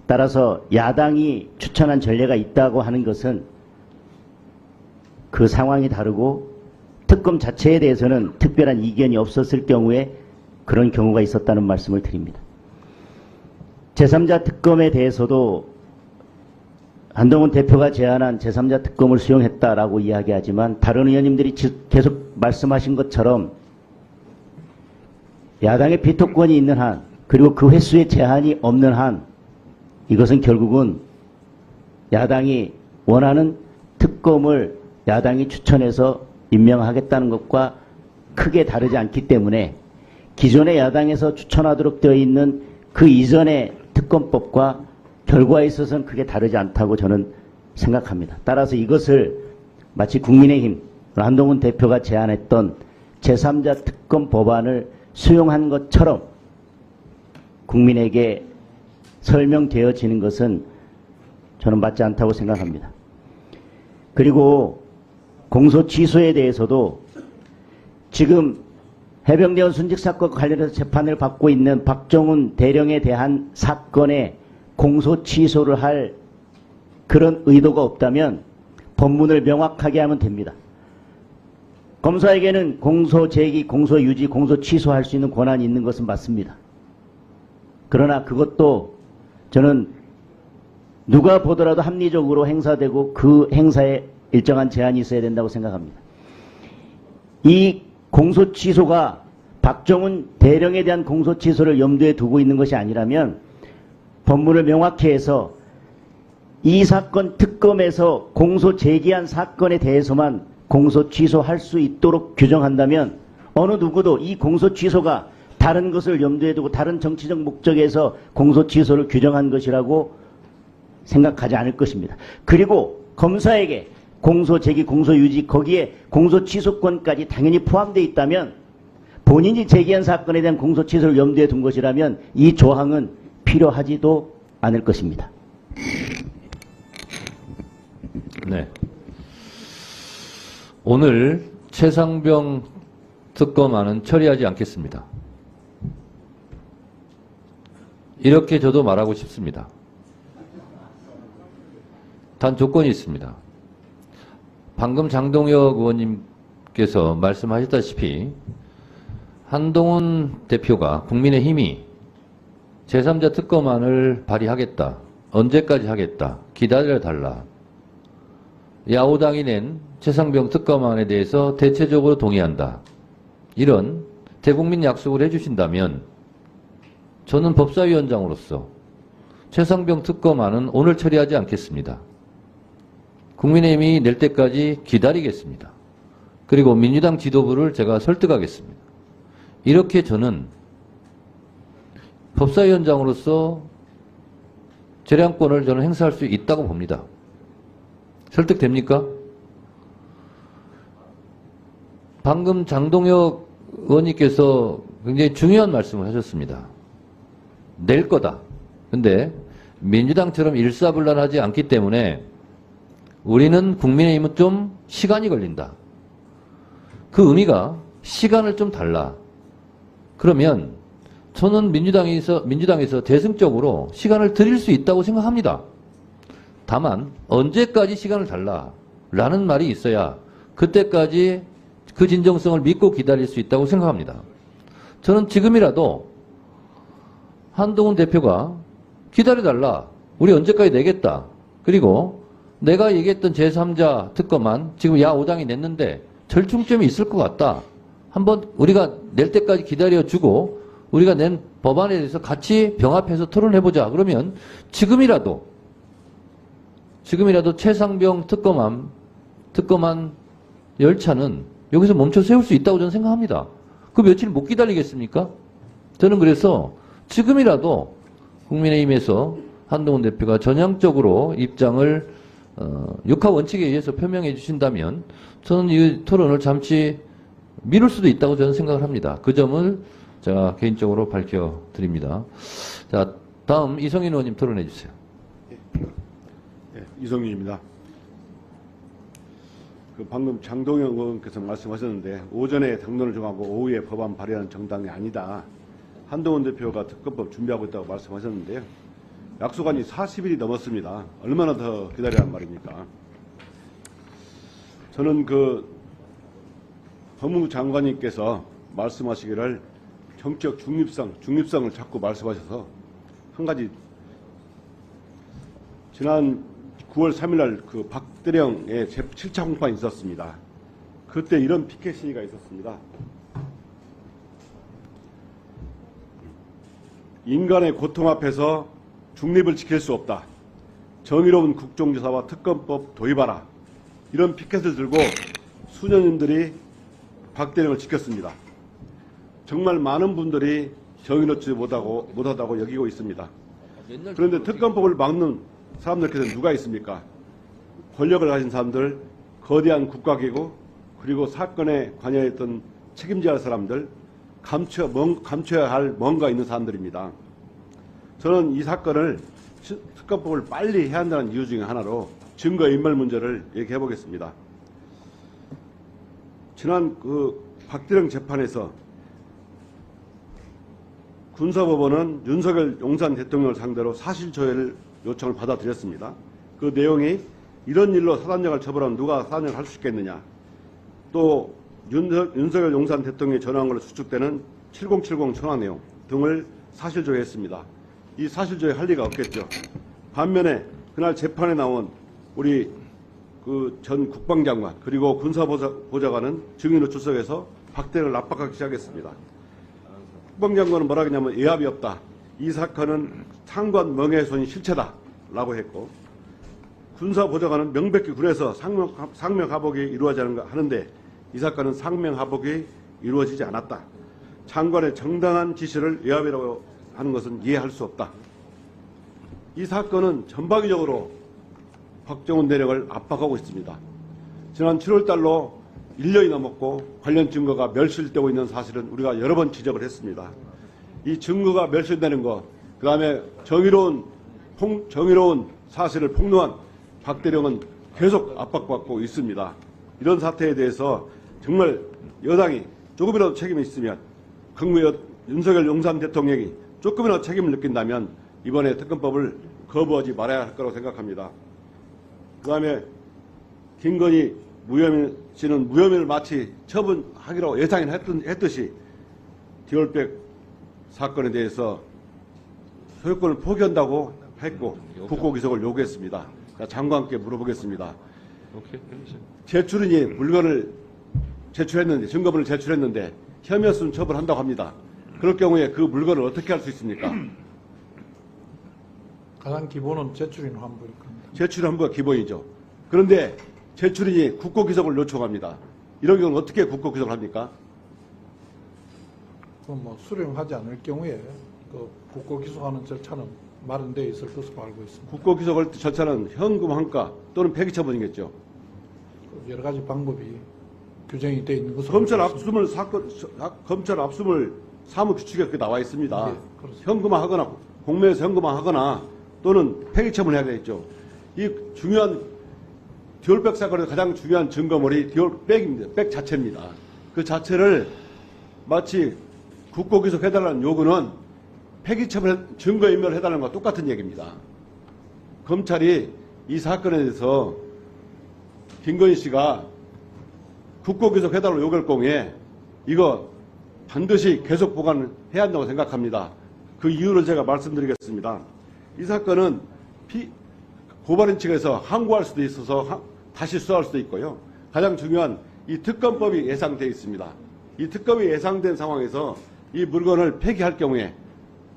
따라서 야당이 추천한 전례가 있다고 하는 것은 그 상황이 다르고 특검 자체에 대해서는 특별한 이견이 없었을 경우에 그런 경우가 있었다는 말씀을 드립니다. 제3자 특검에 대해서도 한동훈 대표가 제안한 제3자 특검을 수용했다라고 이야기하지만 다른 의원님들이 계속 말씀하신 것처럼 야당의 비토권이 있는 한 그리고 그 횟수의 제한이 없는 한 이것은 결국은 야당이 원하는 특검을 야당이 추천해서 임명하겠다는 것과 크게 다르지 않기 때문에 기존의 야당에서 추천하도록 되어 있는 그 이전의 특검법과 결과에 있어서는 크게 다르지 않다고 저는 생각합니다. 따라서 이것을 마치 국민의힘 한동훈 대표가 제안했던 제3자 특검 법안을 수용한 것처럼 국민에게 설명되어지는 것은 저는 맞지 않다고 생각합니다. 그리고 공소 취소에 대해서도 지금 해병대원 순직 사건과 관련해서 재판을 받고 있는 박정훈 대령에 대한 사건에 공소 취소를 할 그런 의도가 없다면 법문을 명확하게 하면 됩니다. 검사에게는 공소 제기, 공소 유지, 공소 취소할 수 있는 권한이 있는 것은 맞습니다. 그러나 그것도 저는 누가 보더라도 합리적으로 행사되고 그 행사에 일정한 제한이 있어야 된다고 생각합니다. 이 공소 취소가 박정훈 대령에 대한 공소 취소를 염두에 두고 있는 것이 아니라면 법문을 명확히 해서 이 사건 특검에서 공소 제기한 사건에 대해서만 공소 취소할 수 있도록 규정한다면 어느 누구도 이 공소 취소가 다른 것을 염두에 두고 다른 정치적 목적에서 공소 취소를 규정한 것이라고 생각하지 않을 것입니다. 그리고 검사에게 공소 제기, 공소 유지 거기에 공소 취소권까지 당연히 포함되어 있다면 본인이 제기한 사건에 대한 공소 취소를 염두에 둔 것이라면 이 조항은 필요하지도 않을 것입니다. 네. 오늘 최상병 특검안은 처리하지 않겠습니다. 이렇게 저도 말하고 싶습니다. 단 조건이 있습니다. 방금 장동혁 의원님께서 말씀하셨다시피 한동훈 대표가 국민의힘이 제3자 특검안을 발의하겠다. 언제까지 하겠다. 기다려달라. 야오당이 낸 최상병 특검안에 대해서 대체적으로 동의한다. 이런 대국민 약속을 해주신다면 저는 법사위원장으로서 최상병 특검안은 오늘 처리하지 않겠습니다. 국민의힘이 낼 때까지 기다리겠습니다. 그리고 민주당 지도부를 제가 설득하겠습니다. 이렇게 저는 법사위원장으로서 재량권을 저는 행사할 수 있다고 봅니다. 설득됩니까? 방금 장동혁 의원님께서 굉장히 중요한 말씀을 하셨습니다. 낼 거다. 근데 민주당처럼 일사불란하지 않기 때문에 우리는 국민의힘은 좀 시간이 걸린다. 그 의미가 시간을 좀 달라. 그러면 저는 민주당에서 대승적으로 시간을 드릴 수 있다고 생각합니다. 다만 언제까지 시간을 달라 라는 말이 있어야 그때까지 그 진정성을 믿고 기다릴 수 있다고 생각합니다. 저는 지금이라도 한동훈 대표가 기다려달라. 우리 언제까지 내겠다. 그리고 내가 얘기했던 제3자 특검안 지금 야5당이 냈는데 절충점이 있을 것 같다. 한번 우리가 낼 때까지 기다려주고 우리가 낸 법안에 대해서 같이 병합해서 토론해보자. 그러면 지금이라도 최상병 특검안 열차는 여기서 멈춰 세울 수 있다고 저는 생각합니다. 그 며칠 못 기다리겠습니까? 저는 그래서 지금이라도 국민의힘에서 한동훈 대표가 전향적으로 입장을 육하 원칙에 의해서 표명해 주신다면 저는 이 토론을 잠시 미룰 수도 있다고 저는 생각을 합니다. 그 점을 제가 개인적으로 밝혀드립니다. 자, 다음 이성인 의원님 토론해 주세요. 이성윤입니다. 방금 장동영 의원께서 말씀하셨는데 오전에 당론을 정하고 오후에 법안 발의하는 정당이 아니다. 한동훈 대표가 특검법 준비하고 있다고 말씀하셨는데요. 약속한 지 40일이 넘었습니다. 얼마나 더 기다리란 말입니까? 저는 법무부 장관님께서 말씀하시기를 정치적 중립성을 자꾸 말씀하셔서 한 가지 지난 9월 3일날 박대령의 제7차 공판이 있었습니다. 그때 이런 피켓 시위가 있었습니다. 인간의 고통 앞에서 중립을 지킬 수 없다. 정의로운 국정조사와 특검법 도입하라. 이런 피켓을 들고 수년인들이 박대령을 지켰습니다. 정말 많은 분들이 정의롭지 못하다고 여기고 있습니다. 그런데 특검법을 막는 사람들께서는 누가 있습니까? 권력을 가진 사람들, 거대한 국가기구, 그리고 사건에 관여했던 책임져야 할 사람들, 감춰야 할 뭔가 있는 사람들입니다. 저는 이 사건을 특검법을 빨리 해야 한다는 이유 중에 하나로 증거인멸 문제를 얘기해 보겠습니다. 지난 박대령 재판에서 군사법원은 윤석열 용산 대통령을 상대로 사실조회를 요청을 받아들였습니다. 그 내용이 이런 일로 사단장을 처벌하면 누가 사단장을 할 수 있겠느냐. 또 윤석열 용산 대통령이 전화한 걸로 추측되는 7070 전화 내용 등을 사실조회했습니다. 이 사실조회 할 리가 없겠죠. 반면에 그날 재판에 나온 우리 전 국방장관 그리고 군사보좌관은 증인으로 출석해서 박대령을 압박하기 시작했습니다. 국방장관은 뭐라 했냐면 예합이 없다. 이 사건은 상관 명예훼손이 실체다 라고 했고, 군사보좌관은 명백히 군에서 상명하복이 이루어지는 하는데 이 사건은 상명하복이 이루어지지 않았다. 장관의 정당한 지시를 예합이라고 하는 것은 이해할 수 없다. 이 사건은 전방위적으로 박정훈 대령을 압박하고 있습니다. 지난 7월 달로 1년이 넘었고 관련 증거가 멸실되고 있는 사실은 우리가 여러 번 지적을 했습니다. 이 증거가 멸실되는 것, 그 다음에 정의로운 사실을 폭로한 박 대령은 계속 압박받고 있습니다. 이런 사태에 대해서 정말 여당이 조금이라도 책임이 있으면, 윤석열 용산 대통령이 조금이라도 책임을 느낀다면 이번에 특검법을 거부하지 말아야 할 거라고 생각합니다. 그 다음에 김건희 무혐의 씨는 무혐의를 마치 처분하기로 예상했듯이 디올백 사건에 대해서 소유권을 포기한다고 했고 국고기소를 요구했습니다. 장관께 물어보겠습니다. 제출인이 물건을 제출했는데, 증거물을 제출했는데 혐의였으면 처벌한다고 합니다. 그럴 경우에 그 물건을 어떻게 할 수 있습니까? 가장 기본은 제출인 환부일 겁니다. 제출 환부가 기본이죠. 그런데 제출인이 국고기소를 요청합니다. 이런 경우는 어떻게 국고기소를 합니까? 그럼 수령하지 않을 경우에 국고기소하는 절차는 마련되어 있을 것으로 알고 있습니다. 국고기소 절차는 현금 환가 또는 폐기 처분이겠죠. 여러 가지 방법이 규정이 되어 있는 것으로 검찰 압수물 사무규칙에 그렇게 나와 있습니다. 네, 현금화하거나 공매에서 현금화하거나 또는 폐기 처분해야 되겠죠. 이 중요한 디올백 사건의 가장 중요한 증거물이 디올백입니다. 백 자체입니다. 그 자체를 마치 국고기소 해달라는 요구는 폐기 처분 증거인멸 해달라는 것과 똑같은 얘기입니다. 검찰이 이 사건에 대해서 김건희 씨가 국고기소 해달라고 요구할 경우에 이거 반드시 계속 보관해야 한다고 생각합니다. 그 이유를 제가 말씀드리겠습니다. 이 사건은 고발인 측에서 항고할 수도 있어서 다시 수사할 수도 있고요. 가장 중요한 이 특검법이 예상되어 있습니다. 이 특검이 예상된 상황에서 이 물건을 폐기할 경우에,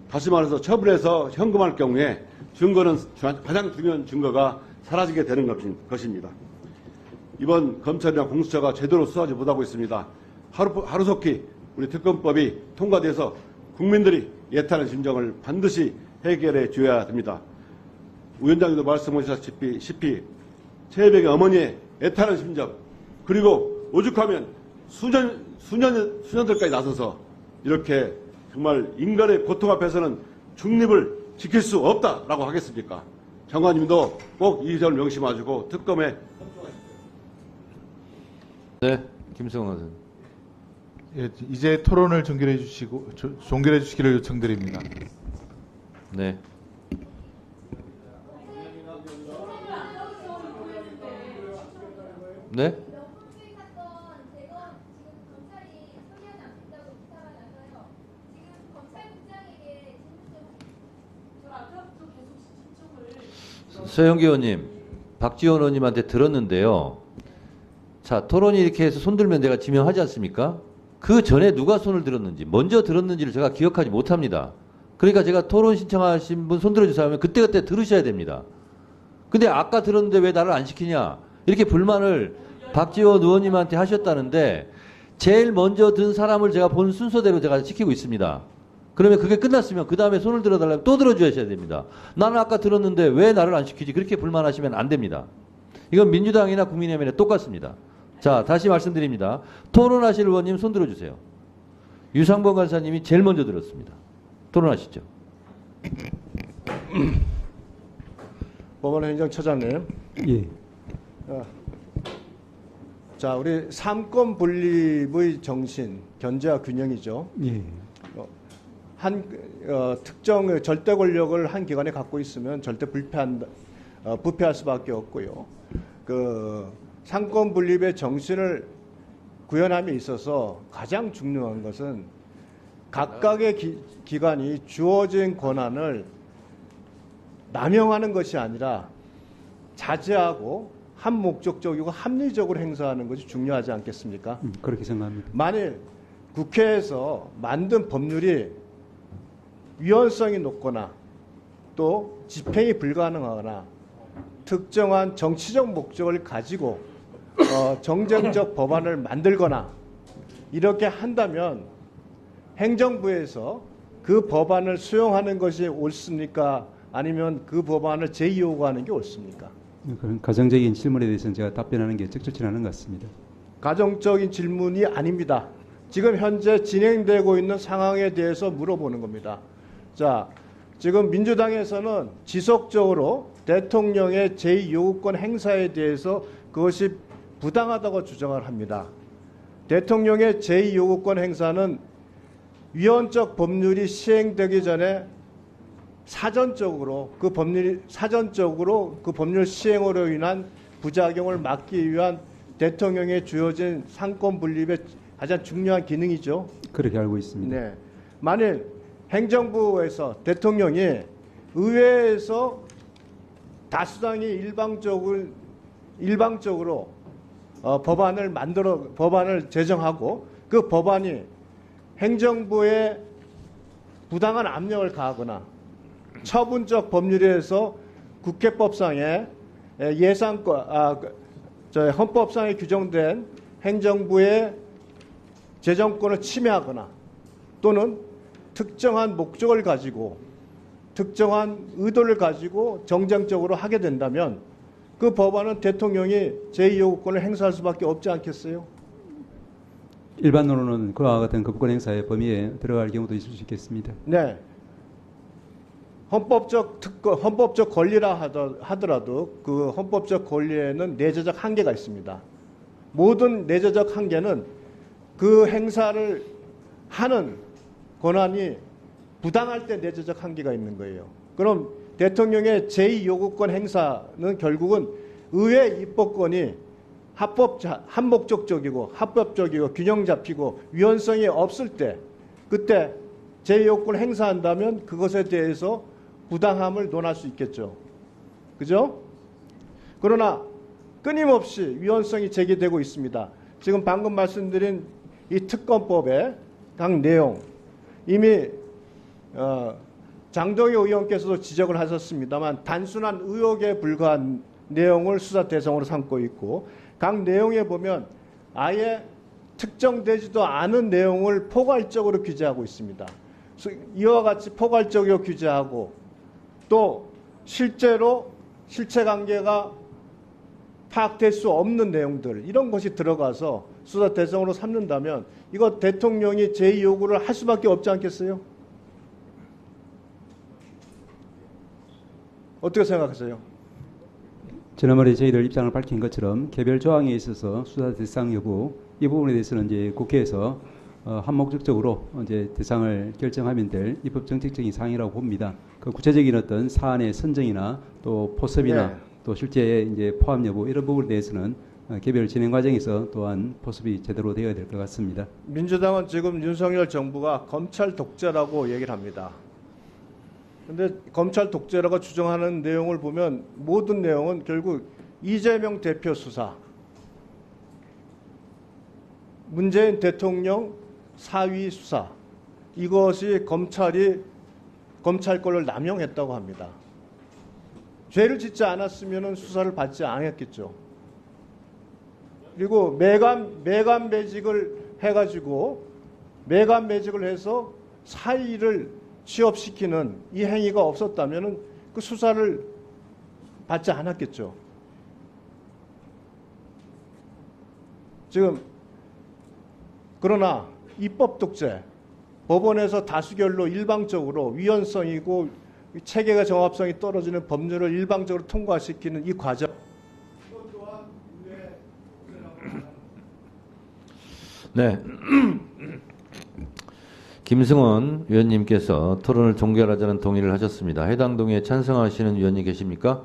다시 말해서 처분해서 현금할 경우에 증거는 가장 중요한 증거가 사라지게 되는 것입니다. 이번 검찰이나 공수처가 제대로 수사하지 못하고 있습니다. 하루속히 우리 특검법이 통과돼서 국민들이 애타는 심정을 반드시 해결해 줘야 됩니다. 위원장님도 말씀하셨다시피 최혜병의 어머니의 애타는 심정, 그리고 오죽하면 수년들까지 나서서 이렇게 정말 인간의 고통 앞에서는 중립을 지킬 수 없다라고 하겠습니까? 장관님도 꼭 이 점을 명심하시고 특검에 네, 김성환 의원. 예, 이제 토론을 종결해 주시기를 요청드립니다. 네. 네? 서영기 의원님, 박지원 의원님한테 들었는데요. 자, 토론이 이렇게 해서 손 들면 내가 지명하지 않습니까? 그 전에 누가 손을 들었는지, 먼저 들었는지를 제가 기억하지 못합니다. 그러니까 제가 토론 신청하신 분 손 들어주세요 하면 그때그때 들으셔야 됩니다. 근데 아까 들었는데 왜 나를 안 시키냐? 이렇게 불만을 박지원 의원님한테 하셨다는데 제일 먼저 든 사람을 제가 본 순서대로 제가 시키고 있습니다. 그러면 그게 끝났으면 그 다음에 손을 들어달라면 또 들어주셔야 됩니다. 나는 아까 들었는데 왜 나를 안 시키지? 그렇게 불만하시면 안 됩니다. 이건 민주당이나 국민의힘이나 똑같습니다. 자, 다시 말씀드립니다. 토론하실 의원님 손 들어주세요. 유상범 간사님이 제일 먼저 들었습니다. 토론하시죠. 법원행정처장님. 예. 자, 우리 삼권 분립의 정신, 견제와 균형이죠. 예. 특정 절대 권력을 한 기관에 갖고 있으면 절대 부패할 수밖에 없고요. 삼권 분립의 정신을 구현함에 있어서 가장 중요한 것은 각각의 기관이 주어진 권한을 남용하는 것이 아니라 자제하고 한 목적적이고 합리적으로 행사하는 것이 중요하지 않겠습니까? 그렇게 생각합니다. 만일 국회에서 만든 법률이 위헌성이 높거나 또 집행이 불가능하거나 특정한 정치적 목적을 가지고 정쟁적 법안을 만들거나 이렇게 한다면 행정부에서 그 법안을 수용하는 것이 옳습니까? 아니면 그 법안을 재요구하는 게 옳습니까? 그런 가정적인 질문에 대해서는 제가 답변하는 게 적절치 않은 것 같습니다. 가정적인 질문이 아닙니다. 지금 현재 진행되고 있는 상황에 대해서 물어보는 겁니다. 자, 지금 민주당에서는 지속적으로 대통령의 제2요구권 행사에 대해서 그것이 부당하다고 주장을 합니다. 대통령의 제2요구권 행사는 위헌적 법률이 시행되기 전에 사전적으로 그 법률 시행으로 인한 부작용을 막기 위한 대통령에 주어진 상권 분립의 가장 중요한 기능이죠. 그렇게 알고 있습니다. 네. 만일 행정부에서 대통령이 의회에서 다수당이 일방적으로 법안을 제정하고 그 법안이 행정부에 부당한 압력을 가하거나 처분적 법률에서 국회법상에 헌법상에 규정된 행정부의 재정권을 침해하거나 또는 특정한 목적을 가지고 특정한 의도를 가지고 정쟁적으로 하게 된다면 그 법안은 대통령이 제2요구권을 행사할 수밖에 없지 않겠어요? 일반론으로는 그와 같은 법권 행사의 범위에 들어갈 경우도 있을 수 있겠습니다. 네. 헌법적 권리라 하더라도 그 헌법적 권리에는 내재적 한계가 있습니다. 모든 내재적 한계는 그 행사를 하는 권한이 부당할 때 내재적 한계가 있는 거예요. 그럼 대통령의 제2요구권 행사는 결국은 의회 입법권이 한목적적이고 합법적이고 균형 잡히고 위헌성이 없을 때 그때 제2요구권 행사한다면 그것에 대해서 부당함을 논할 수 있겠죠. 그죠? 그러나 끊임없이 위헌성이 제기되고 있습니다. 지금 방금 말씀드린 이 특검법의 각 내용 이미 장동희 의원께서도 지적을 하셨습니다만 단순한 의혹에 불과한 내용을 수사 대상으로 삼고 있고 각 내용에 보면 아예 특정되지도 않은 내용을 포괄적으로 규제하고 있습니다. 이와 같이 포괄적으로 규제하고 또 실제로 실체관계가 파악될 수 없는 내용들 이런 것이 들어가서 수사 대상으로 삼는다면 이거 대통령이 제2 요구를 할 수밖에 없지 않겠어요? 어떻게 생각하세요? 지난번에 저희들 입장을 밝힌 것처럼 개별 조항에 있어서 수사 대상 여부 이 부분에 대해서는 이제 국회에서 한목적으로 이제 대상을 결정하면 될 입법 정책적인 사항이라고 봅니다. 그 구체적인 어떤 사안의 선정이나 또 포섭이나 네. 또 실제 이제 포함 여부 이런 부분에 대해서는 개별 진행 과정에서 또한 포섭이 제대로 되어야 될 것 같습니다. 민주당은 지금 윤석열 정부가 검찰 독재라고 얘기를 합니다. 근데 검찰 독재라고 주장하는 내용을 보면 모든 내용은 결국 이재명 대표 수사, 문재인 대통령 사위 수사, 이것이 검찰이 검찰권을 남용했다고 합니다. 죄를 짓지 않았으면 수사를 받지 않았겠죠. 그리고 매감 매직을 해가지고 매감 매직을 해서 사위를 취업시키는 이 행위가 없었다면 그 수사를 받지 않았겠죠. 지금 그러나 입법 독재, 법원에서 다수결로 일방적으로 위헌성이고 체계가 정합성이 떨어지는 법률을 일방적으로 통과시키는 이 과정. 네. 김승원 위원님께서 토론을 종결하자는 동의를 하셨습니다. 해당 동의에 찬성하시는 위원님 계십니까?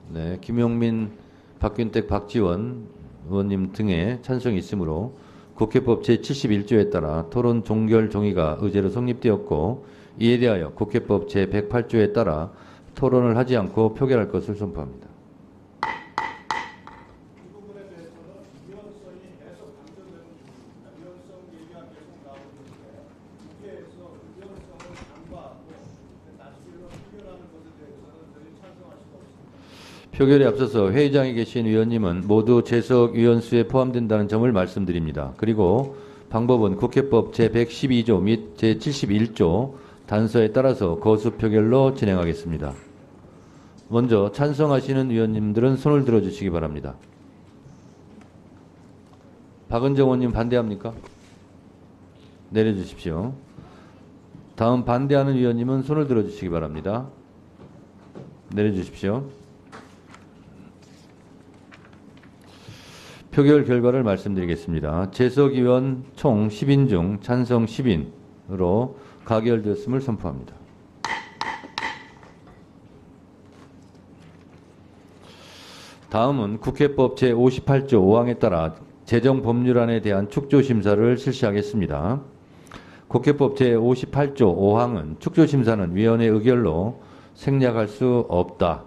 네. 김용민, 박균택, 박지원 의원님 등의 찬성이 있으므로 국회법 제71조에 따라 토론 종결 동의가 의제로 성립되었고 이에 대하여 국회법 제108조에 따라 토론을 하지 않고 표결할 것을 선포합니다. 표결에 앞서서 회의장에 계신 위원님은 모두 재석 위원수에 포함된다는 점을 말씀드립니다. 그리고 방법은 국회법 제112조 및 제71조 단서에 따라서 거수 표결로 진행하겠습니다. 먼저 찬성하시는 위원님들은 손을 들어주시기 바랍니다. 박은정 의원님 반대합니까? 내려주십시오. 다음 반대하는 위원님은 손을 들어주시기 바랍니다. 내려주십시오. 표결 결과를 말씀드리겠습니다. 재석 의원 총 10인 중 찬성 10인으로 가결되었음을 선포합니다. 다음은 국회법 제58조 5항에 따라 재정법률안에 대한 축조심사를 실시하겠습니다. 국회법 제58조 5항은 축조심사는 위원회 의결로 생략할 수 없다.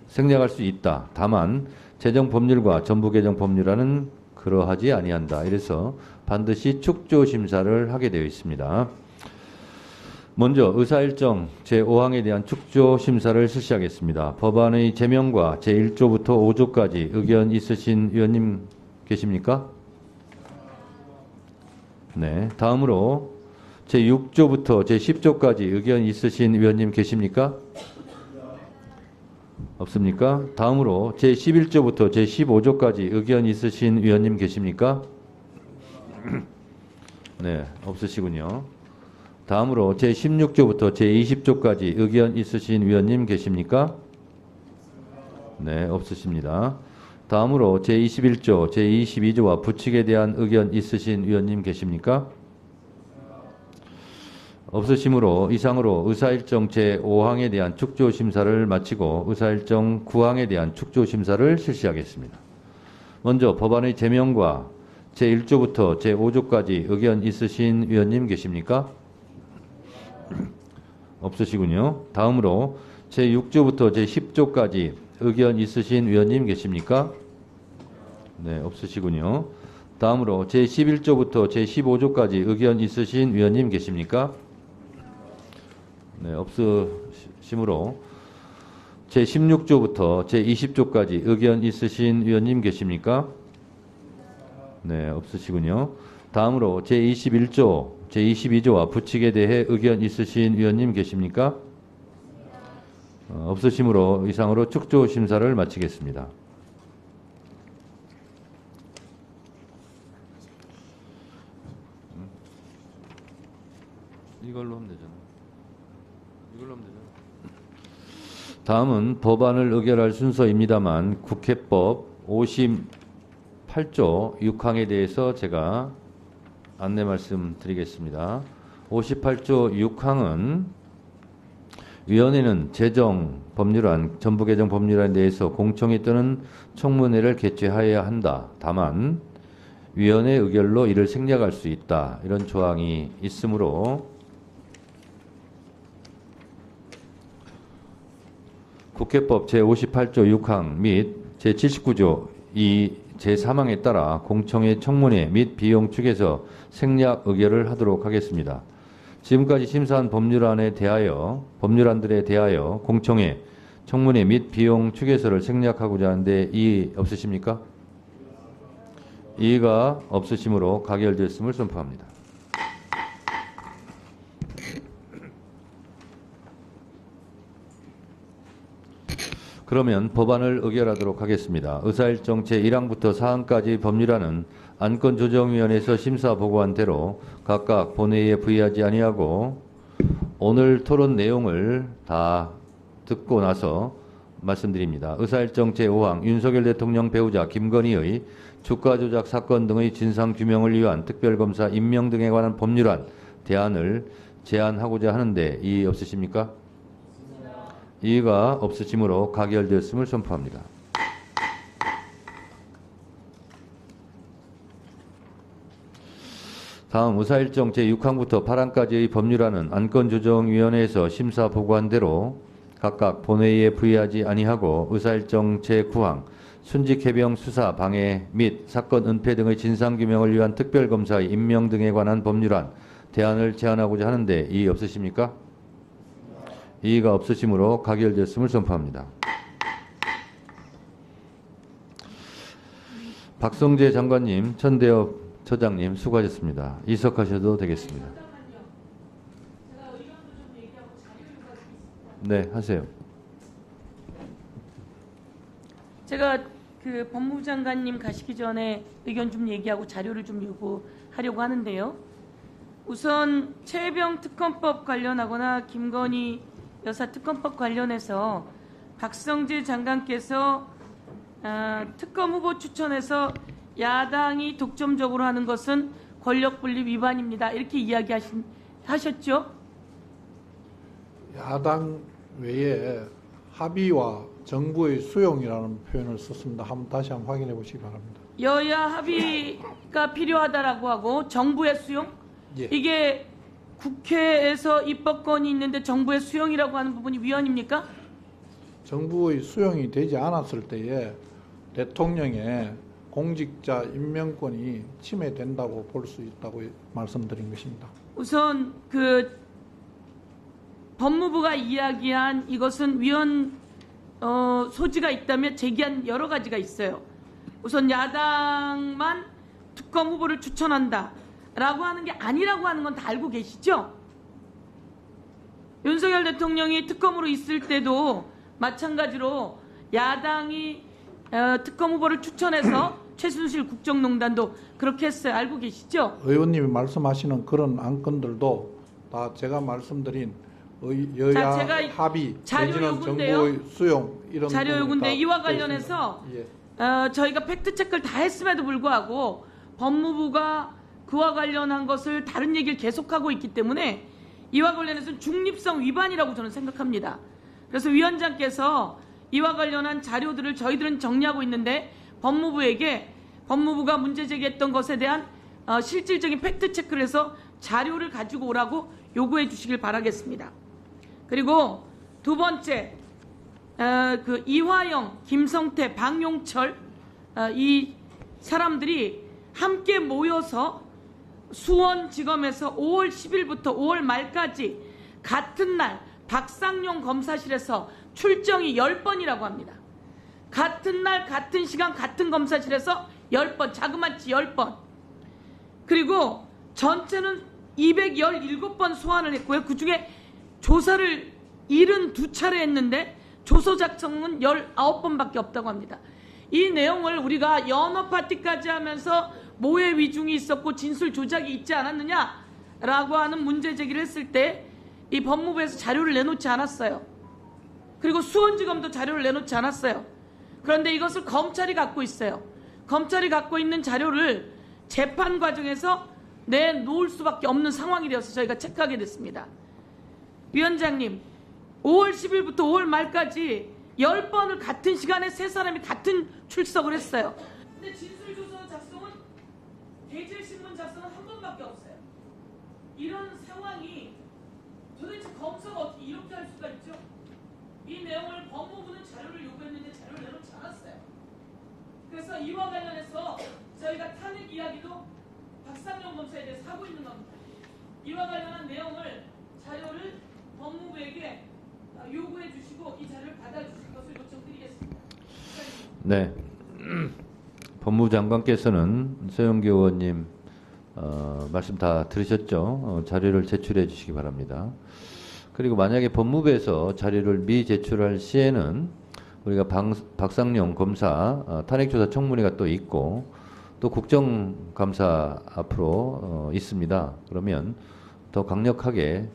생략할 수 있다. 다만 재정법률과 전부개정법률안은 그러하지 아니한다. 이래서 반드시 축조심사를 하게 되어 있습니다. 먼저 의사일정 제5항에 대한 축조심사를 실시하겠습니다. 법안의 제명과 제1조부터 5조까지 의견 있으신 위원님 계십니까? 네. 다음으로 제6조부터 제10조까지 의견 있으신 위원님 계십니까? 없습니까? 다음으로 제11조부터 제15조까지 의견 있으신 위원님 계십니까? 네, 없으시군요. 다음으로 제16조부터 제20조까지 의견 있으신 위원님 계십니까? 네, 없으십니다. 다음으로 제21조, 제22조와 부칙에 대한 의견 있으신 위원님 계십니까? 없으시므로 이상으로 의사일정 제5항에 대한 축조심사를 마치고 의사일정 9항에 대한 축조심사를 실시하겠습니다. 먼저 법안의 제명과 제1조부터 제5조까지 의견 있으신 위원님 계십니까? 없으시군요. 다음으로 제6조부터 제10조까지 의견 있으신 위원님 계십니까? 네, 없으시군요. 다음으로 제11조부터 제15조까지 의견 있으신 위원님 계십니까? 네, 없으시므로 제16조부터 제20조까지 의견 있으신 위원님 계십니까? 네, 없으시군요. 다음으로 제21조, 제22조와 부칙에 대해 의견 있으신 위원님 계십니까? 없으시므로 이상으로 축조 심사를 마치겠습니다. 이걸로 하면 되잖아. 이걸로 하면 되잖아. 다음은 법안을 의결할 순서입니다만 국회법 58조 6항에 대해서 제가 안내 말씀드리겠습니다. 58조 6항은 위원회는 제정 법률안, 전부 개정 법률안에 대해서 공청회 또는 청문회를 개최하여야 한다. 다만 위원회 의결로 이를 생략할 수 있다. 이런 조항이 있으므로 국회법 제58조 6항 및 제79조 이 제3항에 따라 공청회 청문회 및 비용 축에서 생략 의결을 하도록 하겠습니다. 지금까지 심사한 법률안들에 대하여 공청회, 청문회 및 비용 축에서를 생략하고자 하는데 이의 없으십니까? 이의가 없으시므로 가결됐음을 선포합니다. 그러면 법안을 의결하도록 하겠습니다. 의사일정 제1항부터 4항까지 법률안은 안건조정위원회에서 심사 보고한 대로 각각 본회의에 부의하지 아니하고 오늘 토론 내용을 다 듣고 나서 말씀드립니다. 의사일정 제5항 윤석열 대통령 배우자 김건희의 주가조작 사건 등의 진상규명을 위한 특별검사 임명 등에 관한 법률안 대안을 제안하고자 하는데 이의 없으십니까? 이의가 없으시므로 가결되었음을 선포합니다. 다음 의사일정 제6항부터 8항까지의 법률안은 안건조정위원회에서 심사 보고한 대로 각각 본회의에 부의하지 아니하고 의사일정 제9항 순직해병 수사 방해 및 사건 은폐 등의 진상규명을 위한 특별검사의 임명 등에 관한 법률안 대안을 제안하고자 하는데 이의 없으십니까? 이의가 없으시므로 가결됐음을 선포합니다. 박성재 장관님, 천대엽 처장님 수고하셨습니다. 이석하셔도 되겠습니다. 네, 하세요. 제가 그 법무부 장관님 가시기 전에 의견 좀 얘기하고 자료를 좀 요구하려고 하는데요. 우선 최혜병 특검법 관련하거나 김건희 여사 특검법 관련해서 박성재 장관께서 특검 후보 추천에서 야당이 독점적으로 하는 것은 권력분립 위반입니다. 이렇게 이야기하셨죠? 야당 외에 합의와 정부의 수용이라는 표현을 썼습니다. 다시 한번 확인해 보시기 바랍니다. 여야 합의가 필요하다라고 하고 정부의 수용? 예. 이게 국회에서 입법권이 있는데 정부의 수용이라고 하는 부분이 위헌입니까? 정부의 수용이 되지 않았을 때에 대통령의 공직자 임명권이 침해된다고 볼 수 있다고 말씀드린 것입니다. 우선 그 법무부가 이야기한 이것은 위헌 소지가 있다며 제기한 여러 가지가 있어요. 우선 야당만 특검 후보를 추천한다 라고 하는 게 아니라고 하는 건 다 알고 계시죠? 윤석열 대통령이 특검으로 있을 때도 마찬가지로 야당이 특검 후보를 추천해서 최순실 국정농단도 그렇게 했어요. 알고 계시죠? 의원님이 말씀하시는 그런 안건들도 다 제가 말씀드린 여야 제가 합의 자료 내지는 요구인데요. 정부의 수용 이런 자료 요구인데 이와 되어 관련해서 있습니다. 저희가 팩트체크를 다 했음에도 불구하고 법무부가 그와 관련한 것을 다른 얘기를 계속하고 있기 때문에 이와 관련해서는 중립성 위반이라고 저는 생각합니다. 그래서 위원장께서 이와 관련한 자료들을 저희들은 정리하고 있는데 법무부가 문제 제기했던 것에 대한 실질적인 팩트체크를 해서 자료를 가지고 오라고 요구해 주시길 바라겠습니다. 그리고 두 번째, 그 이화영, 김성태, 박용철 이 사람들이 함께 모여서 수원지검에서 5월 10일부터 5월 말까지 같은 날 박상용 검사실에서 출정이 10번이라고 합니다. 같은 날 같은 시간 같은 검사실에서 10번, 자그마치 10번. 그리고 전체는 217번 소환을 했고요. 그중에 조사를 72차례 했는데 조서 작성은 19번밖에 없다고 합니다. 이 내용을 우리가 연어 파티까지 하면서 모해 위중이 있었고 진술 조작이 있지 않았느냐라고 하는 문제 제기를 했을 때 이 법무부에서 자료를 내놓지 않았어요. 그리고 수원지검도 자료를 내놓지 않았어요. 그런데 이것을 검찰이 갖고 있어요. 검찰이 갖고 있는 자료를 재판 과정에서 내놓을 수밖에 없는 상황이 되어서 저희가 체크하게 됐습니다. 위원장님, 5월 10일부터 5월 말까지 10번을 같은 시간에 세 사람이 같은 출석을 했어요. 근데 진술조서 작성은, 대질신문 작성은 한 번밖에 없어요. 이런 상황이 도대체 검사가 어떻게 이렇게 할 수가 있죠? 이 내용을 법무부는 자료를 요구했는데 자료를 내놓지 않았어요. 그래서 이와 관련해서 저희가 탄핵 이야기도 박상용 검사에 대해서 하고 있는 겁니다. 이와 관련한 내용을, 자료를 법무부에게 요구해 주시고 이 자료를 받아주실 것을 요청드리겠습니다. 네. 법무부 장관께서는 서영교 의원님 말씀 다 들으셨죠? 자료를 제출해 주시기 바랍니다. 그리고 만약에 법무부에서 자료를 미제출할 시에는 우리가 박상용 검사 탄핵조사 청문회가 또 있고 또 국정감사 앞으로 있습니다. 그러면 더 강력하게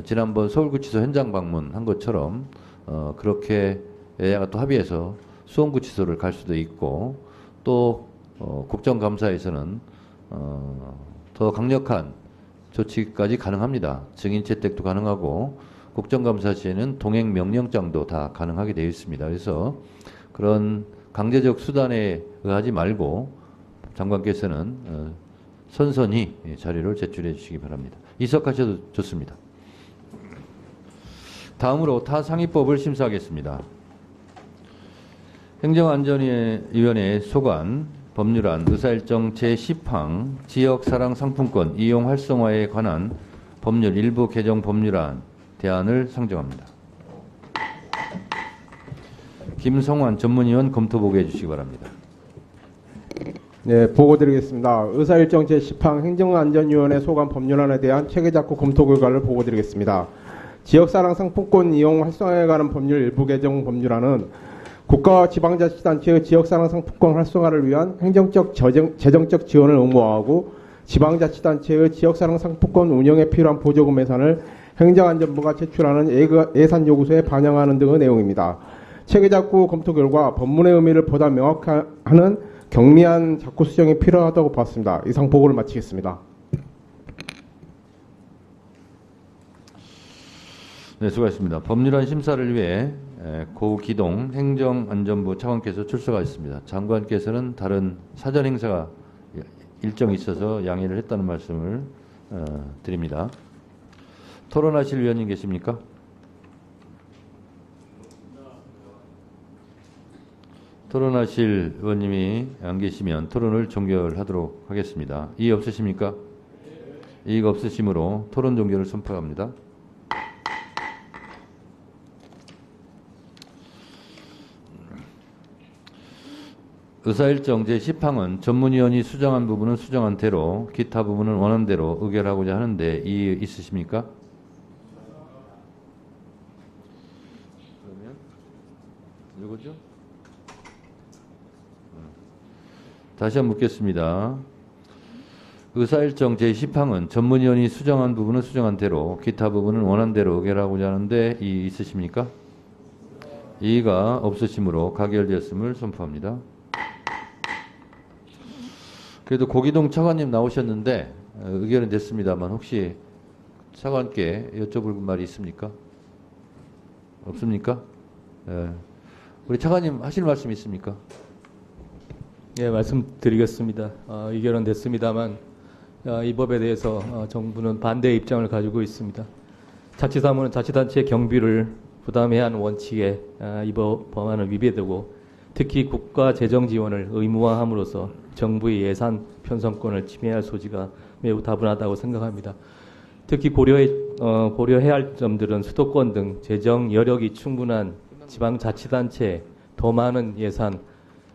지난번 서울구치소 현장 방문한 것처럼 그렇게 여야가 또 합의해서 수원구치소를 갈 수도 있고 또 국정감사에서는 더 강력한 조치까지 가능합니다. 증인 채택도 가능하고 국정감사 시에는 동행 명령장도 다 가능하게 되어 있습니다. 그래서 그런 강제적 수단에 의하지 말고 장관께서는 선선히 자료를 제출해 주시기 바랍니다. 이석하셔도 좋습니다. 다음으로 타상위법을 심사하겠습니다. 행정안전위원회 소관 법률안 의사일정 제10항 지역사랑 상품권 이용 활성화에 관한 법률 일부 개정 법률안 대안을 상정합니다. 김성환 전문위원 검토 보고해 주시기 바랍니다. 네, 보고드리겠습니다. 의사일정 제10항 행정안전위원회 소관 법률안에 대한 체계작구 검토 결과를 보고드리겠습니다. 지역사랑 상품권 이용 활성화에 관한 법률 일부 개정 법률안은 국가와 지방자치단체의 지역사랑 상품권 활성화를 위한 행정적, 재정적 지원을 의무화하고 지방자치단체의 지역사랑 상품권 운영에 필요한 보조금 예산을 행정안전부가 제출하는 예산 요구서에 반영하는 등의 내용입니다. 체계작구 검토 결과 법문의 의미를 보다 명확하는 경미한 작구 수정이 필요하다고 봤습니다. 이상 보고를 마치겠습니다. 네, 수고하셨습니다. 법률안 심사를 위해 고기동 행정안전부 차관께서 출석하셨습니다. 장관께서는 다른 사전 행사가 일정이 있어서 양해를 했다는 말씀을 드립니다. 토론하실 위원님 계십니까? 토론하실 의원님이 안 계시면 토론을 종결하도록 하겠습니다. 이의 없으십니까? 이의가 없으시므로 토론 종결을 선포합니다. 의사일정 제10항은 전문위원이 수정한 부분은 수정한 대로, 기타 부분은 원한 대로 의결하고자 하는데 이의 있으십니까? 그러면 누구죠? 다시 한번 묻겠습니다. 의사일정 제10항은 전문위원이 수정한 부분은 수정한 대로, 기타 부분은 원한 대로 의결하고자 하는데 이의 있으십니까? 이의가 없으시므로 가결되었음을 선포합니다. 그래도 고기동 차관님 나오셨는데 의결은 됐습니다만 혹시 차관께 여쭤볼 말이 있습니까? 없습니까? 우리 차관님 하실 말씀 있습니까? 예, 말씀드리겠습니다. 의결은 됐습니다만 이 법에 대해서 정부는 반대의 입장을 가지고 있습니다. 자치사무는 자치단체의 경비를 부담해야 하는 원칙에 이 법안은 위배되고 특히 국가 재정 지원을 의무화함으로써 정부의 예산 편성권을 침해할 소지가 매우 다분하다고 생각합니다. 특히 고려해야 할 점들은 수도권 등 재정 여력이 충분한 지방자치단체에 더 많은 예산,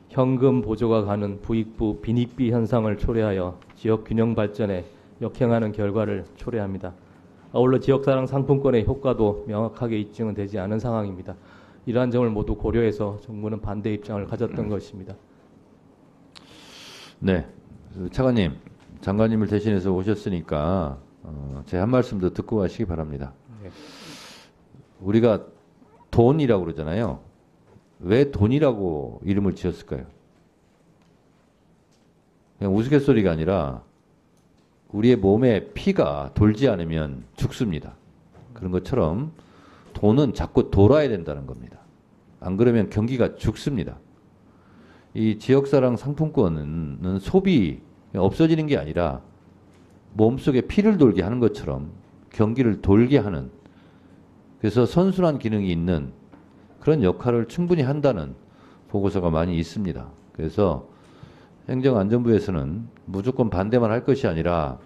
현금 보조가 가는 부익부 빈익비 현상을 초래하여 지역 균형 발전에 역행하는 결과를 초래합니다. 아울러 지역사랑 상품권의 효과도 명확하게 입증은 되지 않은 상황입니다. 이러한 점을 모두 고려해서 정부는 반대 입장을 가졌던 것입니다. 네, 차관님, 장관님을 대신해서 오셨으니까 제 한 말씀 더 듣고 가시기 바랍니다. 네. 우리가 돈이라고 그러잖아요. 왜 돈이라고 이름을 지었을까요? 그냥 우스갯소리가 아니라 우리의 몸에 피가 돌지 않으면 죽습니다. 그런 것처럼 돈은 자꾸 돌아야 된다는 겁니다. 안 그러면 경기가 죽습니다. 이 지역사랑 상품권은 소비 없어지는 게 아니라 몸속에 피를 돌게 하는 것처럼 경기를 돌게 하는, 그래서 선순환 기능이 있는 그런 역할을 충분히 한다는 보고서가 많이 있습니다. 그래서 행정안전부에서는 무조건 반대만 할 것이 아니라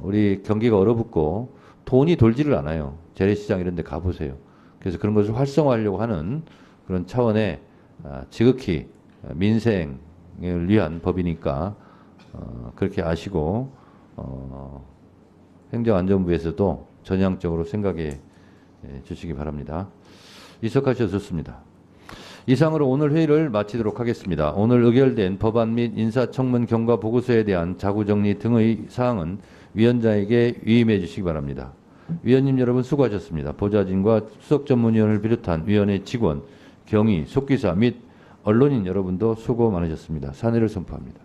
우리 경기가 얼어붙고 돈이 돌지를 않아요. 재래시장 이런 데 가보세요. 그래서 그런 것을 활성화하려고 하는 그런 차원의 지극히 민생을 위한 법이니까 그렇게 아시고 행정안전부에서도 전향적으로 생각해 주시기 바랍니다. 이석하셨습니다. 이상으로 오늘 회의를 마치도록 하겠습니다. 오늘 의결된 법안 및 인사청문 경과 보고서에 대한 자구정리 등의 사항은 위원장에게 위임해 주시기 바랍니다. 위원님 여러분 수고하셨습니다. 보좌진과 수석전문위원을 비롯한 위원회 직원, 경위, 속기사 및 언론인 여러분도 수고 많으셨습니다. 사내를 선포합니다.